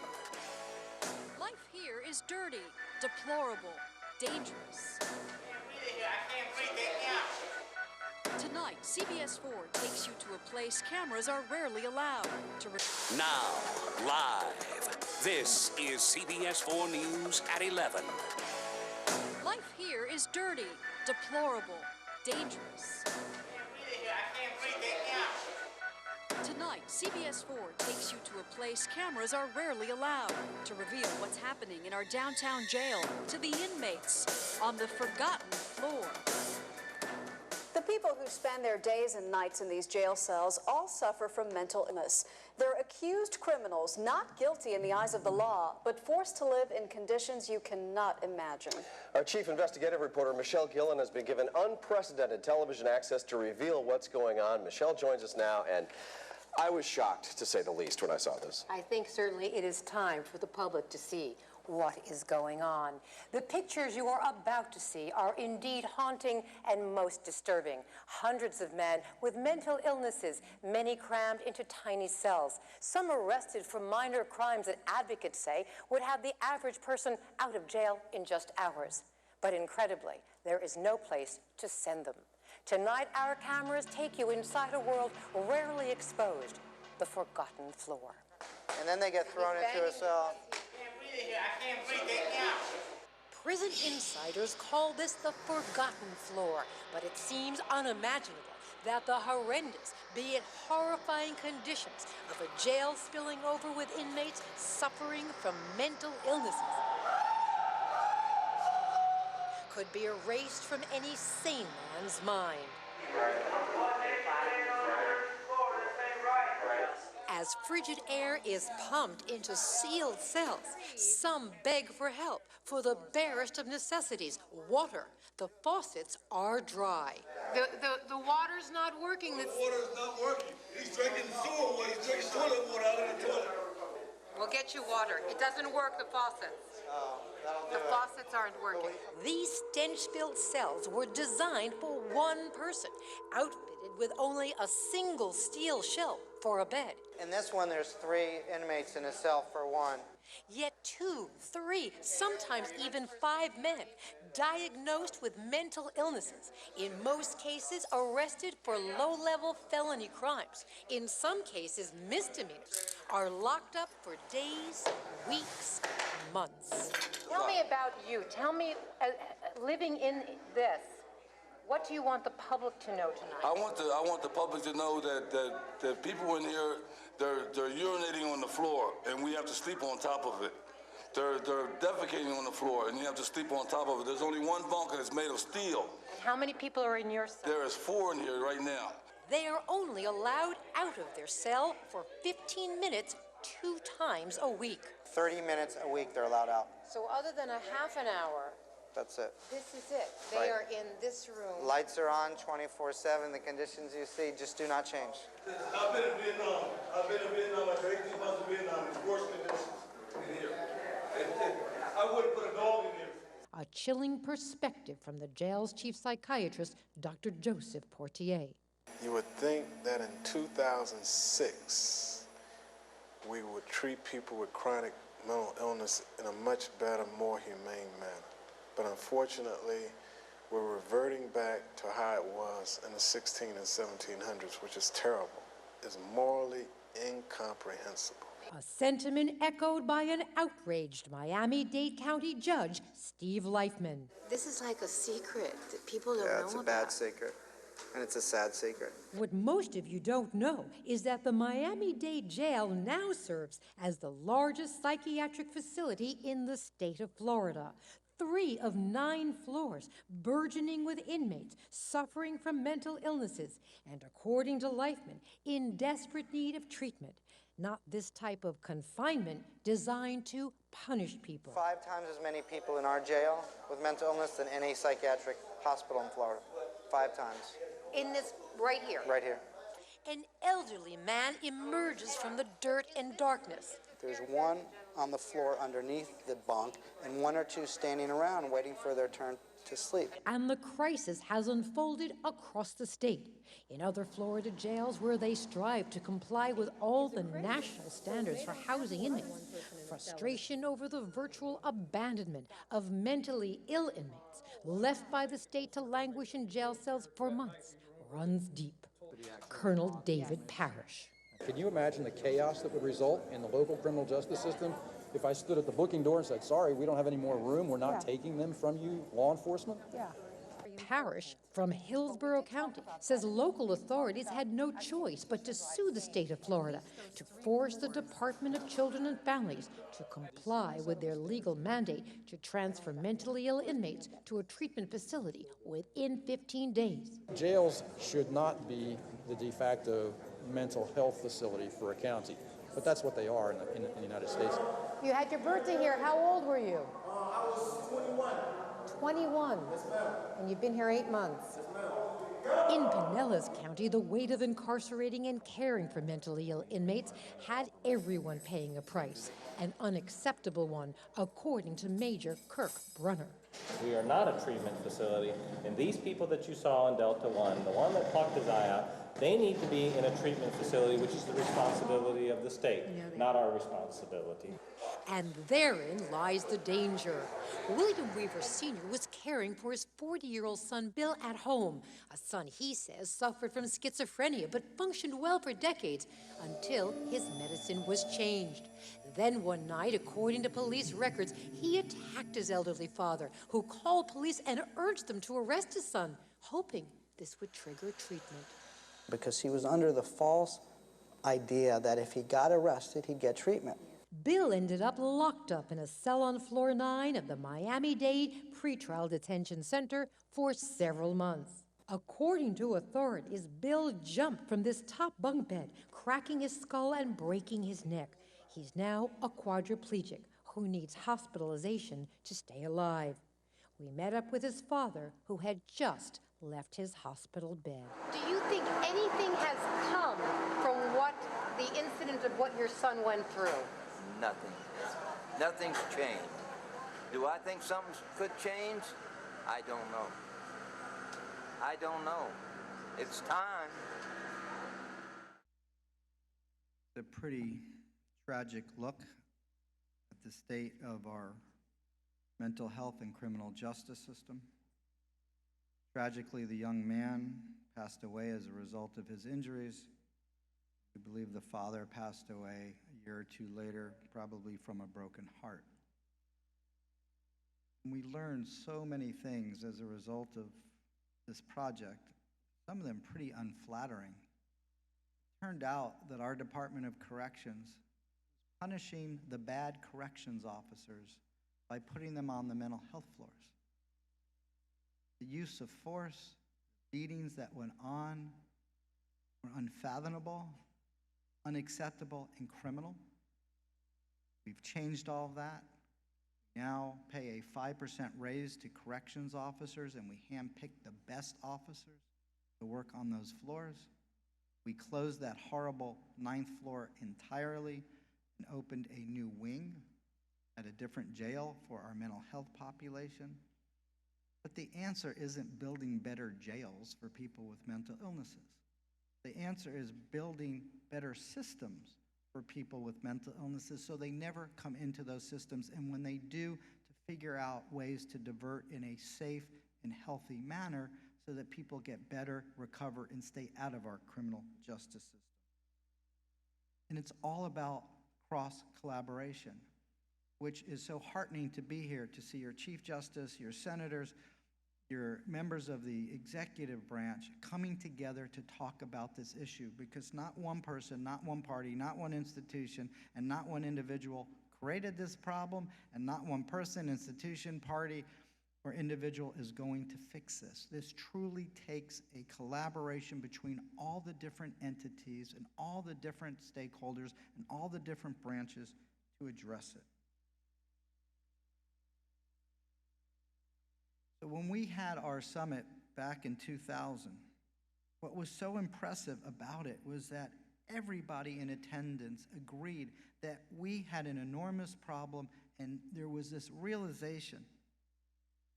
Life here is dirty, deplorable, dangerous. Tonight, CBS 4 takes you to a place cameras are rarely allowed to. Now, live. This is CBS 4 News at 11. Life here is dirty, deplorable, dangerous. Tonight, CBS 4 takes you to a place cameras are rarely allowed to reveal what's happening in our downtown jail to the inmates on the forgotten floor. The people who spend their days and nights in these jail cells all suffer from mental illness. They're accused criminals, not guilty in the eyes of the law, but forced to live in conditions you cannot imagine. Our chief investigative reporter, Michelle Gillen, has been given unprecedented television access to reveal what's going on. Michelle joins us now, and I was shocked, to say the least, when I saw this. I think certainly it is time for the public to see what is going on. The pictures you are about to see are indeed haunting and most disturbing. Hundreds of men with mental illnesses, many crammed into tiny cells. Some arrested for minor crimes that advocates say would have the average person out of jail in just hours. But incredibly, there is no place to send them. Tonight, our cameras take you inside a world rarely exposed, the forgotten floor. And then they get thrown into a cell. I can't breathe now. Prison insiders call this the forgotten floor, but it seems unimaginable that the horrendous, be it horrifying conditions of a jail spilling over with inmates suffering from mental illnesses could be erased from any sane man's mind. As frigid air is pumped into sealed cells, some beg for help for the barest of necessities, water. The faucets are dry. The water's not working. The water's not working. He's drinking sewer water. He's drinking toilet water out of the toilet. We'll get you water. It doesn't work, the faucets. The faucets aren't working. These stench-filled cells were designed for one person, outfitted with only a single steel shelf for a bed. In this one, there's 3 inmates in a cell for one. Yet 2, 3, sometimes even 5 men diagnosed with mental illnesses, in most cases arrested for low-level felony crimes, in some cases misdemeanors, are locked up for days, weeks, months. Tell me about you. Tell me, living in this, what do you want the public to know tonight? I want the public to know that people in here, they're urinating on the floor, and we have to sleep on top of it. They're defecating on the floor, and you have to sleep on top of it. There's only one bunker that's made of steel. And how many people are in your cell? There is 4 in here right now. They are only allowed out of their cell for 15 minutes 2 times a week. 30 minutes a week they're allowed out. So other than a half an hour, That's it. this is it. They Right. are in this room. Lights are on 24/7. The conditions you see just do not change. I've been in Vietnam. I've been in Vietnam after 18 months of Vietnam. It's worse than this in here. I wouldn't put a dog in here. A chilling perspective from the jail's chief psychiatrist, Dr. Joseph Portier. You would think that in 2006, we would treat people with chronic mental illness in a much better, more humane manner. But unfortunately, we're reverting back to how it was in the 16 and 1700s, which is terrible. It's morally incomprehensible. A sentiment echoed by an outraged Miami-Dade County judge, Steve Leifman. This is like a secret that people don't know about. It's a bad secret, and it's a sad secret. What most of you don't know is that the Miami-Dade jail now serves as the largest psychiatric facility in the state of Florida. 3 of 9 floors, burgeoning with inmates suffering from mental illnesses, and according to Leifman, in desperate need of treatment. Not this type of confinement designed to punish people. 5 times as many people in our jail with mental illness than any psychiatric hospital in Florida. 5 times. In this, right here. Right here. An elderly man emerges from the dirt and darkness. There's one on the floor underneath the bunk and 1 or 2 standing around waiting for their turn to sleep. And the crisis has unfolded across the state. In other Florida jails where they strive to comply with all the national standards for housing inmates, frustration over the virtual abandonment of mentally ill inmates left by the state to languish in jail cells for months runs deep. Colonel David Parrish. Can you imagine the chaos that would result in the local criminal justice system if I stood at the booking door and said, sorry, we don't have any more room, we're not taking them from you, law enforcement? Parrish from Hillsborough County says local authorities had no choice but to sue the state of Florida to force the Department of Children and Families to comply with their legal mandate to transfer mentally ill inmates to a treatment facility within 15 days. Jails should not be the de facto mental health facility for a county, but that's what they are in the United States. You had your birthday here. How old were you? I was 21. 21. Yes, ma'am. And you've been here 8 months. In Pinellas County, the weight of incarcerating and caring for mentally ill inmates had everyone paying a price, an unacceptable one, according to Major Kirk Brunner. We are not a treatment facility, and these people that you saw in Delta 1, the one that plucked his eye out, they need to be in a treatment facility, which is the responsibility of the state, not our responsibility. And therein lies the danger. William Weaver Sr. was caring for his 40-year-old son, Bill, at home. A son, he says, suffered from schizophrenia, but functioned well for decades until his medicine was changed. Then one night, according to police records, he attacked his elderly father, who called police and urged them to arrest his son, hoping this would trigger treatment. Because he was under the false idea that if he got arrested, he'd get treatment. Bill ended up locked up in a cell on floor 9 of the Miami-Dade Pretrial Detention Center for several months. According to authorities, Bill jumped from this top bunk bed, cracking his skull and breaking his neck. He's now a quadriplegic who needs hospitalization to stay alive. We met up with his father, who had just left his hospital bed. Do you think anything has come from what the incident of what your son went through? Nothing. Nothing's changed. Do I think something could change? I don't know. I don't know. It's time. It's a pretty tragic look at the state of our mental health and criminal justice system. Tragically, the young man passed away as a result of his injuries. We believe the father passed away a year or two later, probably from a broken heart. And we learned so many things as a result of this project, some of them pretty unflattering. It turned out that our Department of Corrections was punishing the bad corrections officers by putting them on the mental health floors. The use of force, beatings that went on were unfathomable, unacceptable, and criminal. We've changed all of that. We now pay a 5% raise to corrections officers, and we handpick the best officers to work on those floors. We closed that horrible 9th floor entirely and opened a new wing at a different jail for our mental health population. But the answer isn't building better jails for people with mental illnesses. The answer is building better systems for people with mental illnesses so they never come into those systems, and when they do, to figure out ways to divert in a safe and healthy manner so that people get better, recover, and stay out of our criminal justice system. And it's all about cross-collaboration, which is so heartening to be here to see your Chief Justice, your senators, your members of the executive branch coming together to talk about this issue, because not one person, not one party, not one institution, and not one individual created this problem, and not one person, institution, party, or individual is going to fix this. This truly takes a collaboration between all the different entities and all the different stakeholders and all the different branches to address it. So when we had our summit back in 2000, what was so impressive about it was that everybody in attendance agreed that we had an enormous problem, and there was this realization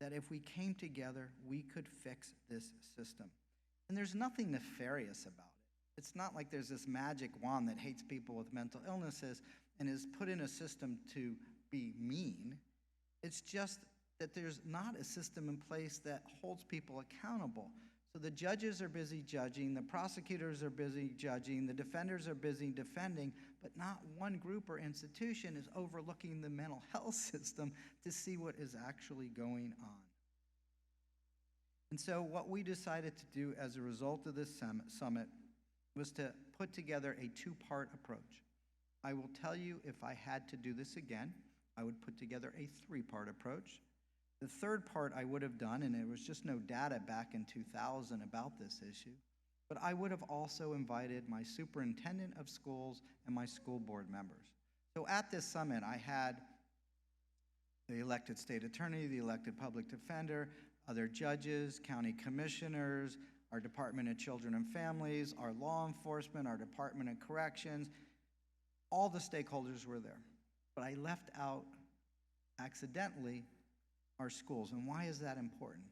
that if we came together, we could fix this system. And there's nothing nefarious about it. It's not like there's this magic wand that hates people with mental illnesses and is put in a system to be mean. It's just that there's not a system in place that holds people accountable. So the judges are busy judging, the prosecutors are busy judging, the defenders are busy defending, but not one group or institution is overlooking the mental health system to see what is actually going on. And so what we decided to do as a result of this summit was to put together a two-part approach. I will tell you, if I had to do this again, I would put together a three-part approach. The third part I would have done, and there was just no data back in 2000 about this issue, but I would have also invited my superintendent of schools and my school board members. So at this summit, I had the elected state attorney, the elected public defender, other judges, county commissioners, our Department of Children and Families, our law enforcement, our Department of Corrections. All the stakeholders were there. But I left out, accidentally, our schools. And why is that important?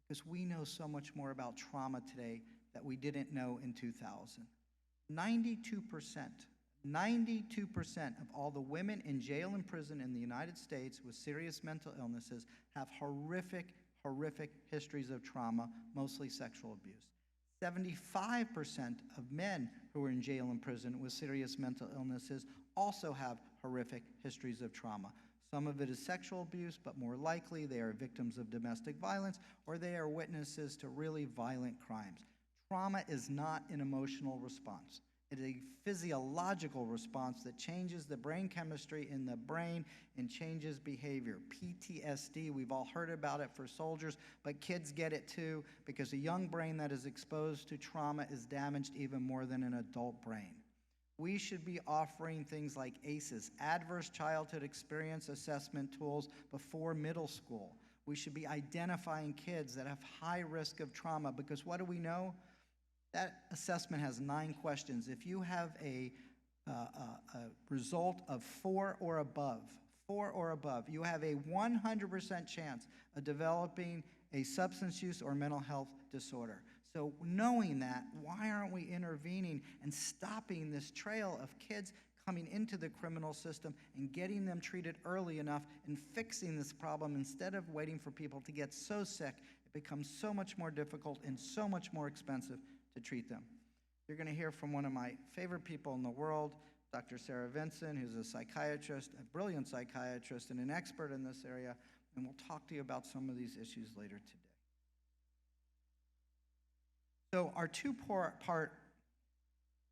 Because we know so much more about trauma today that we didn't know in 2000. 92% of all the women in jail and prison in the United States with serious mental illnesses have horrific histories of trauma, mostly sexual abuse. 75% of men who are in jail and prison with serious mental illnesses also have horrific histories of trauma. Some of it is sexual abuse, but more likely they are victims of domestic violence or they are witnesses to really violent crimes. Trauma is not an emotional response. It is a physiological response that changes the brain chemistry in the brain and changes behavior. PTSD, we've all heard about it for soldiers, but kids get it too because a young brain that is exposed to trauma is damaged even more than an adult brain. We should be offering things like ACEs, Adverse Childhood Experience Assessment tools, before middle school. We should be identifying kids that have high risk of trauma because what do we know? That assessment has 9 questions. If you have a result of 4 or above, you have a 100% chance of developing a substance use or mental health disorder. So knowing that, why aren't we intervening and stopping this trail of kids coming into the criminal system and getting them treated early enough and fixing this problem instead of waiting for people to get so sick, it becomes so much more difficult and so much more expensive to treat them. You're going to hear from one of my favorite people in the world, Dr. Sarah Vinson, who's a psychiatrist, a brilliant psychiatrist and an expert in this area, and we'll talk to you about some of these issues later today. So our two-part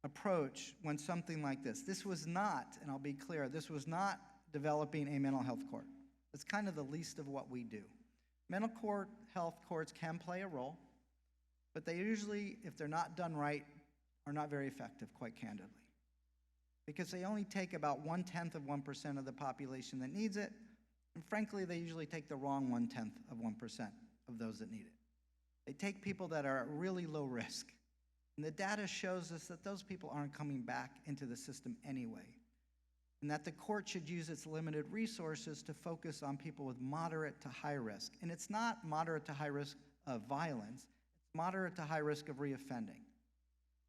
approach went something like this. This was not, and I'll be clear, this was not developing a mental health court. It's kind of the least of what we do. Mental health courts can play a role, but they usually, if they're not done right, are not very effective, quite candidly. Because they only take about 0.1% of the population that needs it, and frankly, they usually take the wrong 0.1% of those that need it. They take people that are at really low risk. And the data shows us that those people aren't coming back into the system anyway. And that the court should use its limited resources to focus on people with moderate to high risk. And it's not moderate to high risk of violence, it's moderate to high risk of reoffending.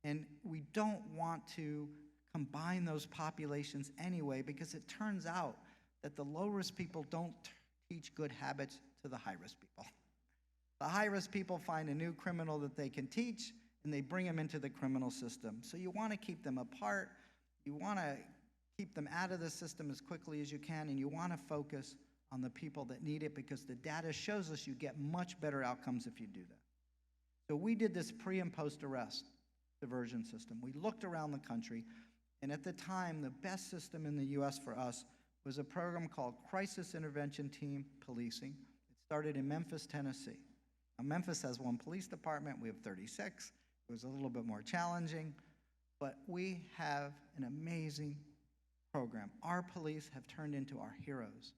And we don't want to combine those populations anyway because it turns out that the low-risk people don't teach good habits to the high-risk people. The high-risk people find a new criminal that they can teach, and they bring them into the criminal system. So you want to keep them apart. You want to keep them out of the system as quickly as you can, and you want to focus on the people that need it because the data shows us you get much better outcomes if you do that. So we did this pre- and post-arrest diversion system. We looked around the country, and at the time, the best system in the U.S. for us was a program called Crisis Intervention Team Policing. It started in Memphis, Tennessee. Now, Memphis has 1 police department. We have 36. It was a little bit more challenging, but we have an amazing program. Our police have turned into our heroes.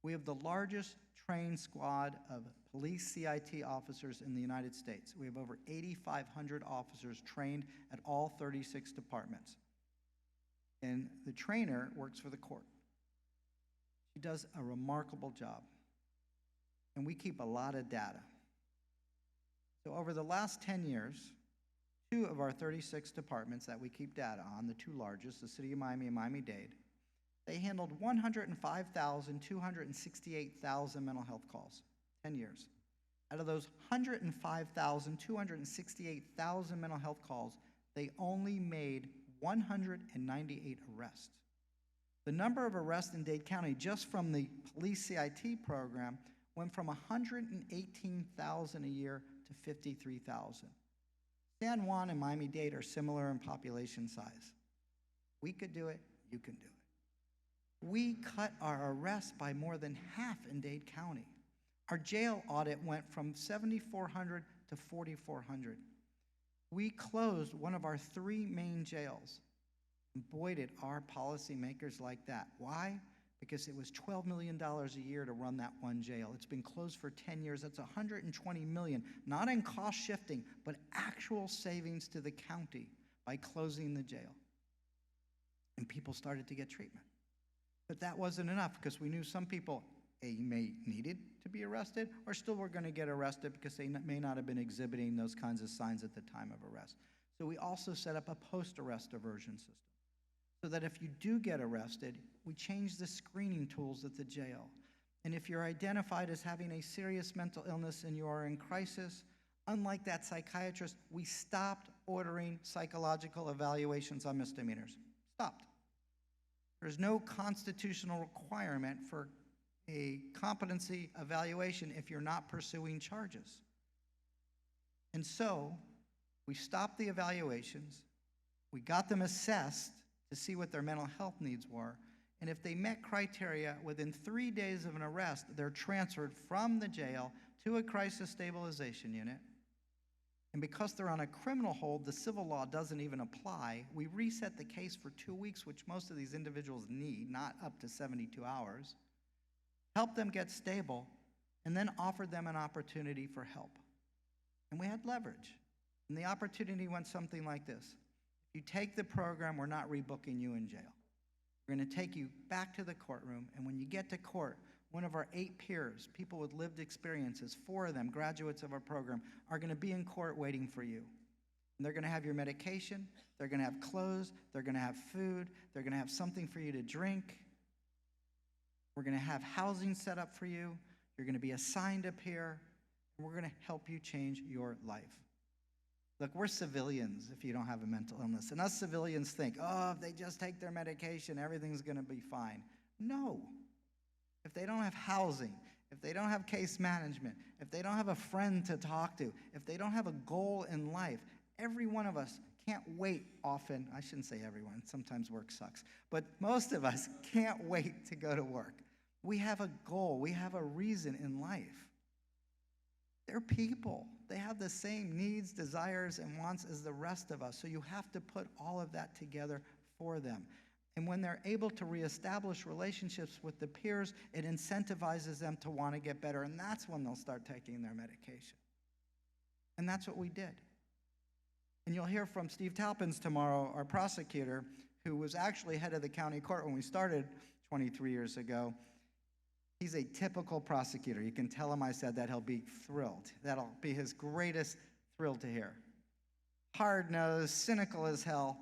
We have the largest trained squad of police CIT officers in the United States. We have over 8,500 officers trained at all 36 departments. And the trainer works for the court. She does a remarkable job. and we keep a lot of data. So over the last 10 years, 2 of our 36 departments that we keep data on, the 2 largest, the City of Miami and Miami-Dade, they handled 105,268,000 mental health calls, 10 years. Out of those 105,268,000 mental health calls, they only made 198 arrests. The number of arrests in Dade County just from the police CIT program went from 118,000 a year to 53,000. San Juan and Miami-Dade are similar in population size. We could do it, you can do it. We cut our arrests by more than half in Dade County. Our jail audit went from 7,400 to 4,400. We closed one of our 3 main jails. And boy, did our policymakers like that. Why? Because it was $12 million a year to run that one jail. It's been closed for 10 years. That's $120 million, not in cost shifting, but actual savings to the county by closing the jail. And people started to get treatment. But that wasn't enough because we knew some people, may needed to be arrested or still were going to get arrested because they may not have been exhibiting those kinds of signs at the time of arrest. So we also set up a post-arrest diversion system so that if you do get arrested, we change the screening tools at the jail. And if you're identified as having a serious mental illness and you are in crisis, unlike that psychiatrist, we stopped ordering psychological evaluations on misdemeanors. Stopped. There's no constitutional requirement for a competency evaluation if you're not pursuing charges. And so we stopped the evaluations, we got them assessed to see what their mental health needs were, and if they met criteria, within 3 days of an arrest, they're transferred from the jail to a crisis stabilization unit. And because they're on a criminal hold, the civil law doesn't even apply. We reset the case for 2 weeks, which most of these individuals need, not up to 72 hours. Help them get stable, and then offered them an opportunity for help. And we had leverage. And the opportunity went something like this. If you take the program, we're not rebooking you in jail. We're going to take you back to the courtroom, and when you get to court, one of our 8 peers, people with lived experiences, 4 of them, graduates of our program, are going to be in court waiting for you. And they're going to have your medication, they're going to have clothes, they're going to have food, they're going to have something for you to drink. We're going to have housing set up for you. You're going to be assigned a peer, and we're going to help you change your life. Look, we're civilians if you don't have a mental illness. And us civilians think, oh, if they just take their medication, everything's going to be fine. No. If they don't have housing, if they don't have case management, if they don't have a friend to talk to, if they don't have a goal in life, every one of us can't wait often. I shouldn't say everyone. Sometimes work sucks. But most of us can't wait to go to work. We have a goal. We have a reason in life. They're people. They have the same needs, desires, and wants as the rest of us. So you have to put all of that together for them. And when they're able to reestablish relationships with the peers, it incentivizes them to want to get better. And that's when they'll start taking their medication. And that's what we did. And you'll hear from Steve Talpins tomorrow, our prosecutor, who was actually head of the county court when we started 23 years ago. He's a typical prosecutor. You can tell him I said that. He'll be thrilled. That'll be his greatest thrill to hear. Hard-nosed, cynical as hell,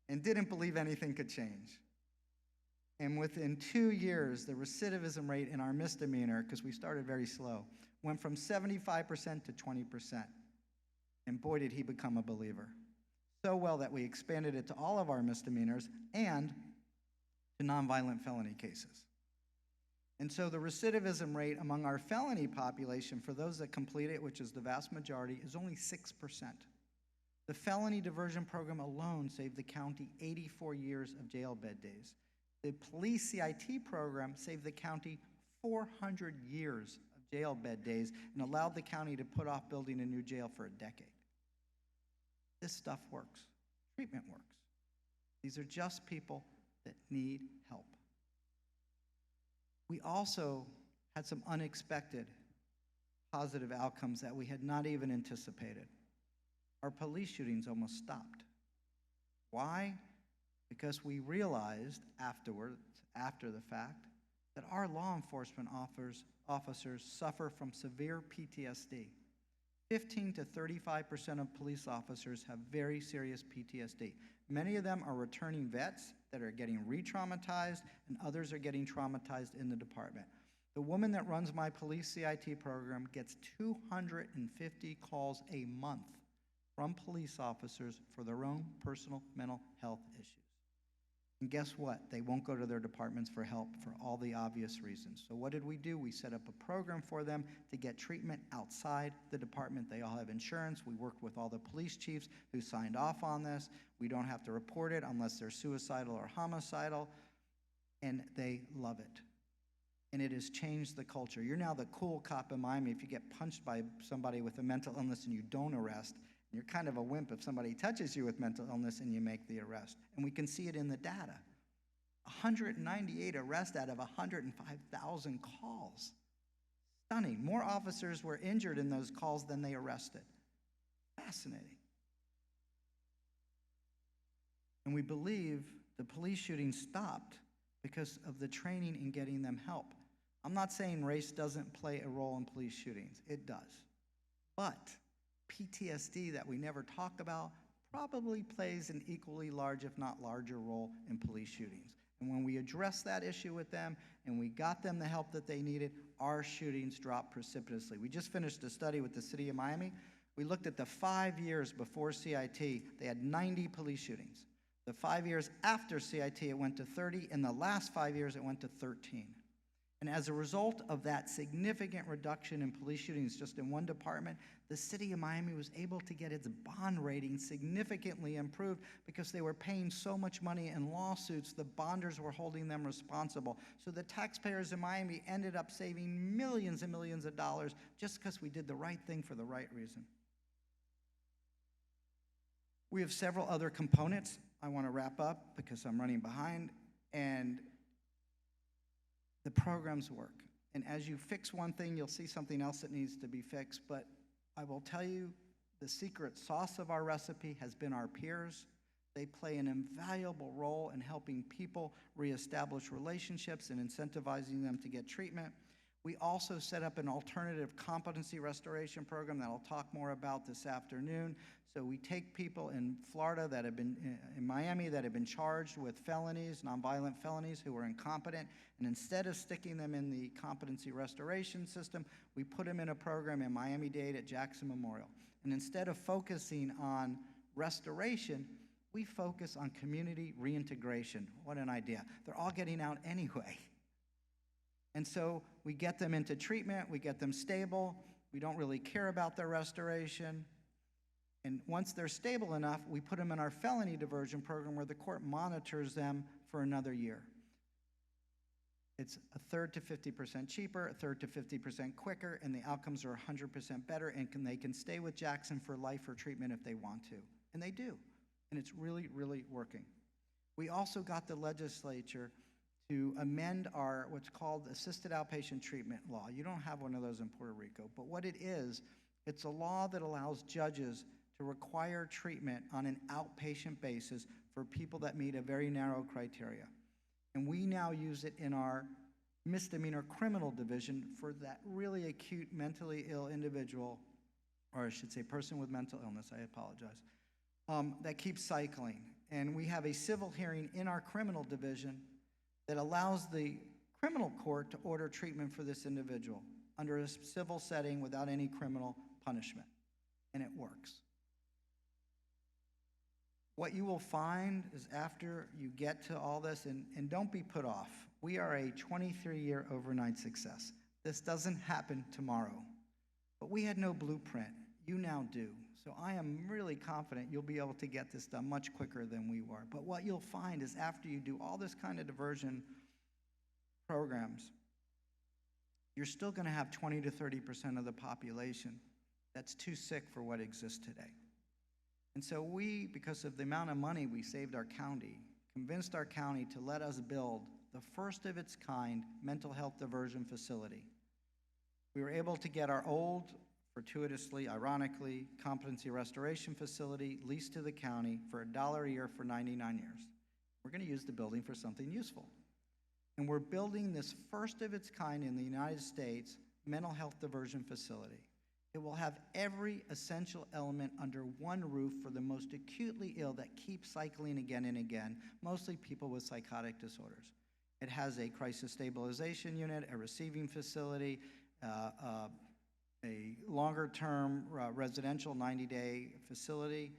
and didn't believe anything could change. And within 2 years, the recidivism rate in our misdemeanor, because we started very slow, went from 75% to 20%. And boy, did he become a believer. So well that we expanded it to all of our misdemeanors and to nonviolent felony cases. And so the recidivism rate among our felony population, for those that complete it, which is the vast majority, is only 6%. The felony diversion program alone saved the county 84 years of jail bed days. The police CIT program saved the county 400 years of jail bed days and allowed the county to put off building a new jail for a decade. This stuff works. Treatment works. These are just people that need help. We also had some unexpected positive outcomes that we had not even anticipated. Our police shootings almost stopped. Why? Because we realized afterwards, after the fact, that our law enforcement officers suffer from severe PTSD. 15 to 35% of police officers have very serious PTSD. Many of them are returning vets that are getting re-traumatized, and others are getting traumatized in the department. The woman that runs my police CIT program gets 250 calls a month from police officers for their own personal mental health issues. And guess what? They won't go to their departments for help for all the obvious reasons. So what did we do? We set up a program for them to get treatment outside the department. They all have insurance. We worked with all the police chiefs who signed off on this. We don't have to report it unless they're suicidal or homicidal, and they love it. And it has changed the culture. You're now the cool cop in Miami if you get punched by somebody with a mental illness and you don't arrest. You're kind of a wimp if somebody touches you with mental illness and you make the arrest. And we can see it in the data. 198 arrests out of 105,000 calls. Stunning. More officers were injured in those calls than they arrested. Fascinating. And we believe the police shooting stopped because of the training in getting them help. I'm not saying race doesn't play a role in police shootings. It does. But PTSD that we never talk about probably plays an equally large, if not larger, role in police shootings. And when we address that issue with them and we got them the help that they needed, our shootings dropped precipitously. We just finished a study with the city of Miami. We looked at the 5 years before CIT. They had 90 police shootings. The 5 years after CIT, it went to 30. In the last 5 years, it went to 13. And as a result of that significant reduction in police shootings just in one department, the city of Miami was able to get its bond rating significantly improved because they were paying so much money in lawsuits, the bonders were holding them responsible. So the taxpayers in Miami ended up saving millions and millions of dollars just because we did the right thing for the right reason. We have several other components. I want to wrap up because I'm running behind, and the programs work. And as you fix one thing, you'll see something else that needs to be fixed. But I will tell you, the secret sauce of our recipe has been our peers. They play an invaluable role in helping people reestablish relationships and incentivizing them to get treatment. We also set up an alternative competency restoration program that I'll talk more about this afternoon. So we take people in Florida that have been, in Miami, that have been charged with felonies, nonviolent felonies, who are incompetent, and instead of sticking them in the competency restoration system, we put them in a program in Miami-Dade at Jackson Memorial. And instead of focusing on restoration, we focus on community reintegration. What an idea. They're all getting out anyway. And so we get them into treatment, we get them stable, we don't really care about their restoration. And once they're stable enough, we put them in our felony diversion program where the court monitors them for another year. It's a third to 50% cheaper, a third to 50% quicker, and the outcomes are 100% better, and they can stay with Jackson for life or treatment if they want to. And they do. And it's really, really working. We also got the legislature to amend our what's called assisted outpatient treatment law. You don't have one of those in Puerto Rico, but what it is, it's a law that allows judges to require treatment on an outpatient basis for people that meet a very narrow criteria. And we now use it in our misdemeanor criminal division for that really acute mentally ill individual, or I should say person with mental illness, I apologize, that keeps cycling. And we have a civil hearing in our criminal division that allows the criminal court to order treatment for this individual under a civil setting without any criminal punishment. And it works. What you will find is after you get to all this, and don't be put off, we are a 23-year overnight success. This doesn't happen tomorrow. But we had no blueprint. You now do. So I am really confident you'll be able to get this done much quicker than we were. But what you'll find is after you do all this kind of diversion programs, you're still going to have 20 to 30% of the population that's too sick for what exists today. And so we, because of the amount of money we saved our county, convinced our county to let us build the first of its kind mental health diversion facility. We were able to get our old, fortuitously, ironically, competency restoration facility leased to the county for $1 a year for 99 years. We're going to use the building for something useful. And we're building this first of its kind in the United States mental health diversion facility. It will have every essential element under one roof for the most acutely ill that keep cycling again and again, mostly people with psychotic disorders. It has a crisis stabilization unit, a receiving facility, a longer-term residential 90-day facility.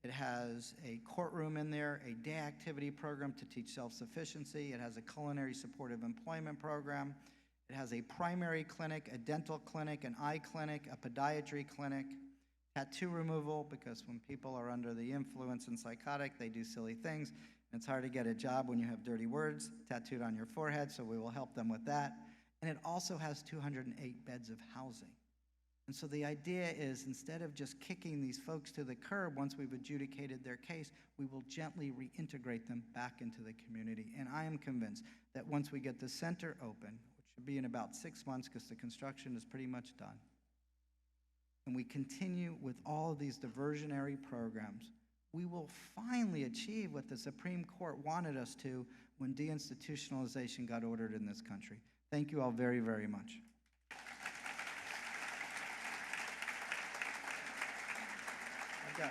It has a courtroom in there, a day activity program to teach self-sufficiency. It has a culinary supportive employment program. It has a primary clinic, a dental clinic, an eye clinic, a podiatry clinic, tattoo removal, because when people are under the influence and psychotic, they do silly things. And it's hard to get a job when you have dirty words tattooed on your forehead, so we will help them with that. And it also has 208 beds of housing. And so the idea is, instead of just kicking these folks to the curb once we've adjudicated their case, we will gently reintegrate them back into the community. And I am convinced that once we get the center open, which should be in about 6 months because the construction is pretty much done, and we continue with all of these diversionary programs, we will finally achieve what the Supreme Court wanted us to when deinstitutionalization got ordered in this country. Thank you all very, very much. Okay.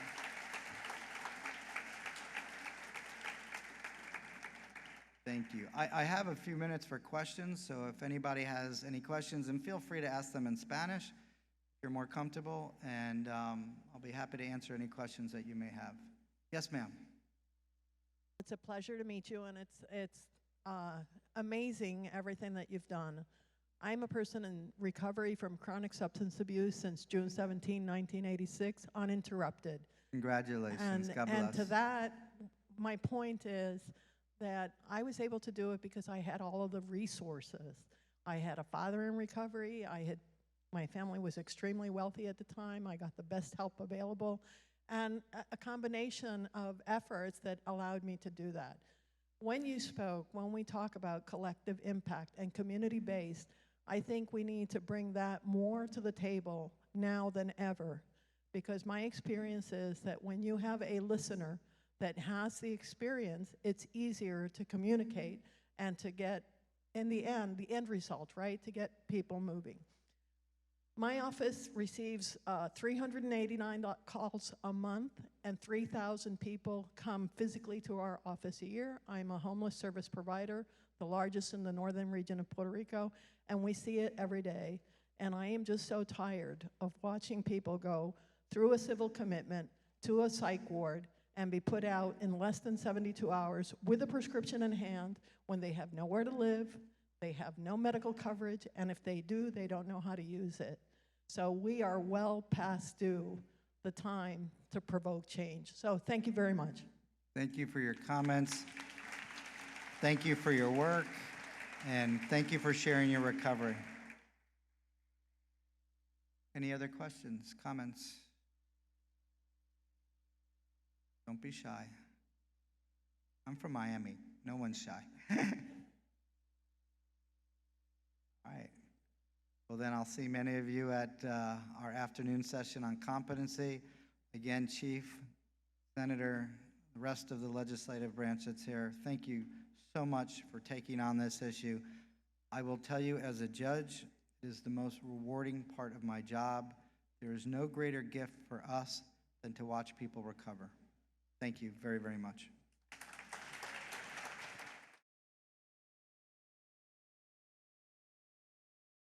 Thank you. I have a few minutes for questions, so if anybody has any questions, and feel free to ask them in Spanish if you're more comfortable, and I'll be happy to answer any questions that you may have. Yes, ma'am. It's a pleasure to meet you, and it's amazing everything that you've done. I'm a person in recovery from chronic substance abuse since June 17, 1986, uninterrupted. Congratulations. God bless. And to that, my point is that I was able to do it because I had all of the resources. I had a father in recovery. My family was extremely wealthy at the time. I got the best help available, and a combination of efforts that allowed me to do that. When you spoke, when we talk about collective impact and community-based, I think we need to bring that more to the table now than ever, because my experience is that when you have a listener that has the experience, it's easier to communicate and to get, in the end result, right, to get people moving. My office receives 389 calls a month, and 3,000 people come physically to our office a year. I'm a homeless service provider, the largest in the northern region of Puerto Rico, and we see it every day. And I am just so tired of watching people go through a civil commitment to a psych ward and be put out in less than 72 hours with a prescription in hand when they have nowhere to live, they have no medical coverage, and if they do, they don't know how to use it. So we are well past due the time to provoke change. So thank you very much. Thank you for your comments. Thank you for your work, and thank you for sharing your recovery. Any other questions, comments? Don't be shy. I'm from Miami. No one's shy. All right. Well, then I'll see many of you at our afternoon session on competency. Again, Chief, Senator, the rest of the legislative branch that's here, thank you so much for taking on this issue. I will tell you, as a judge, it is the most rewarding part of my job. There is no greater gift for us than to watch people recover. Thank you very, very much.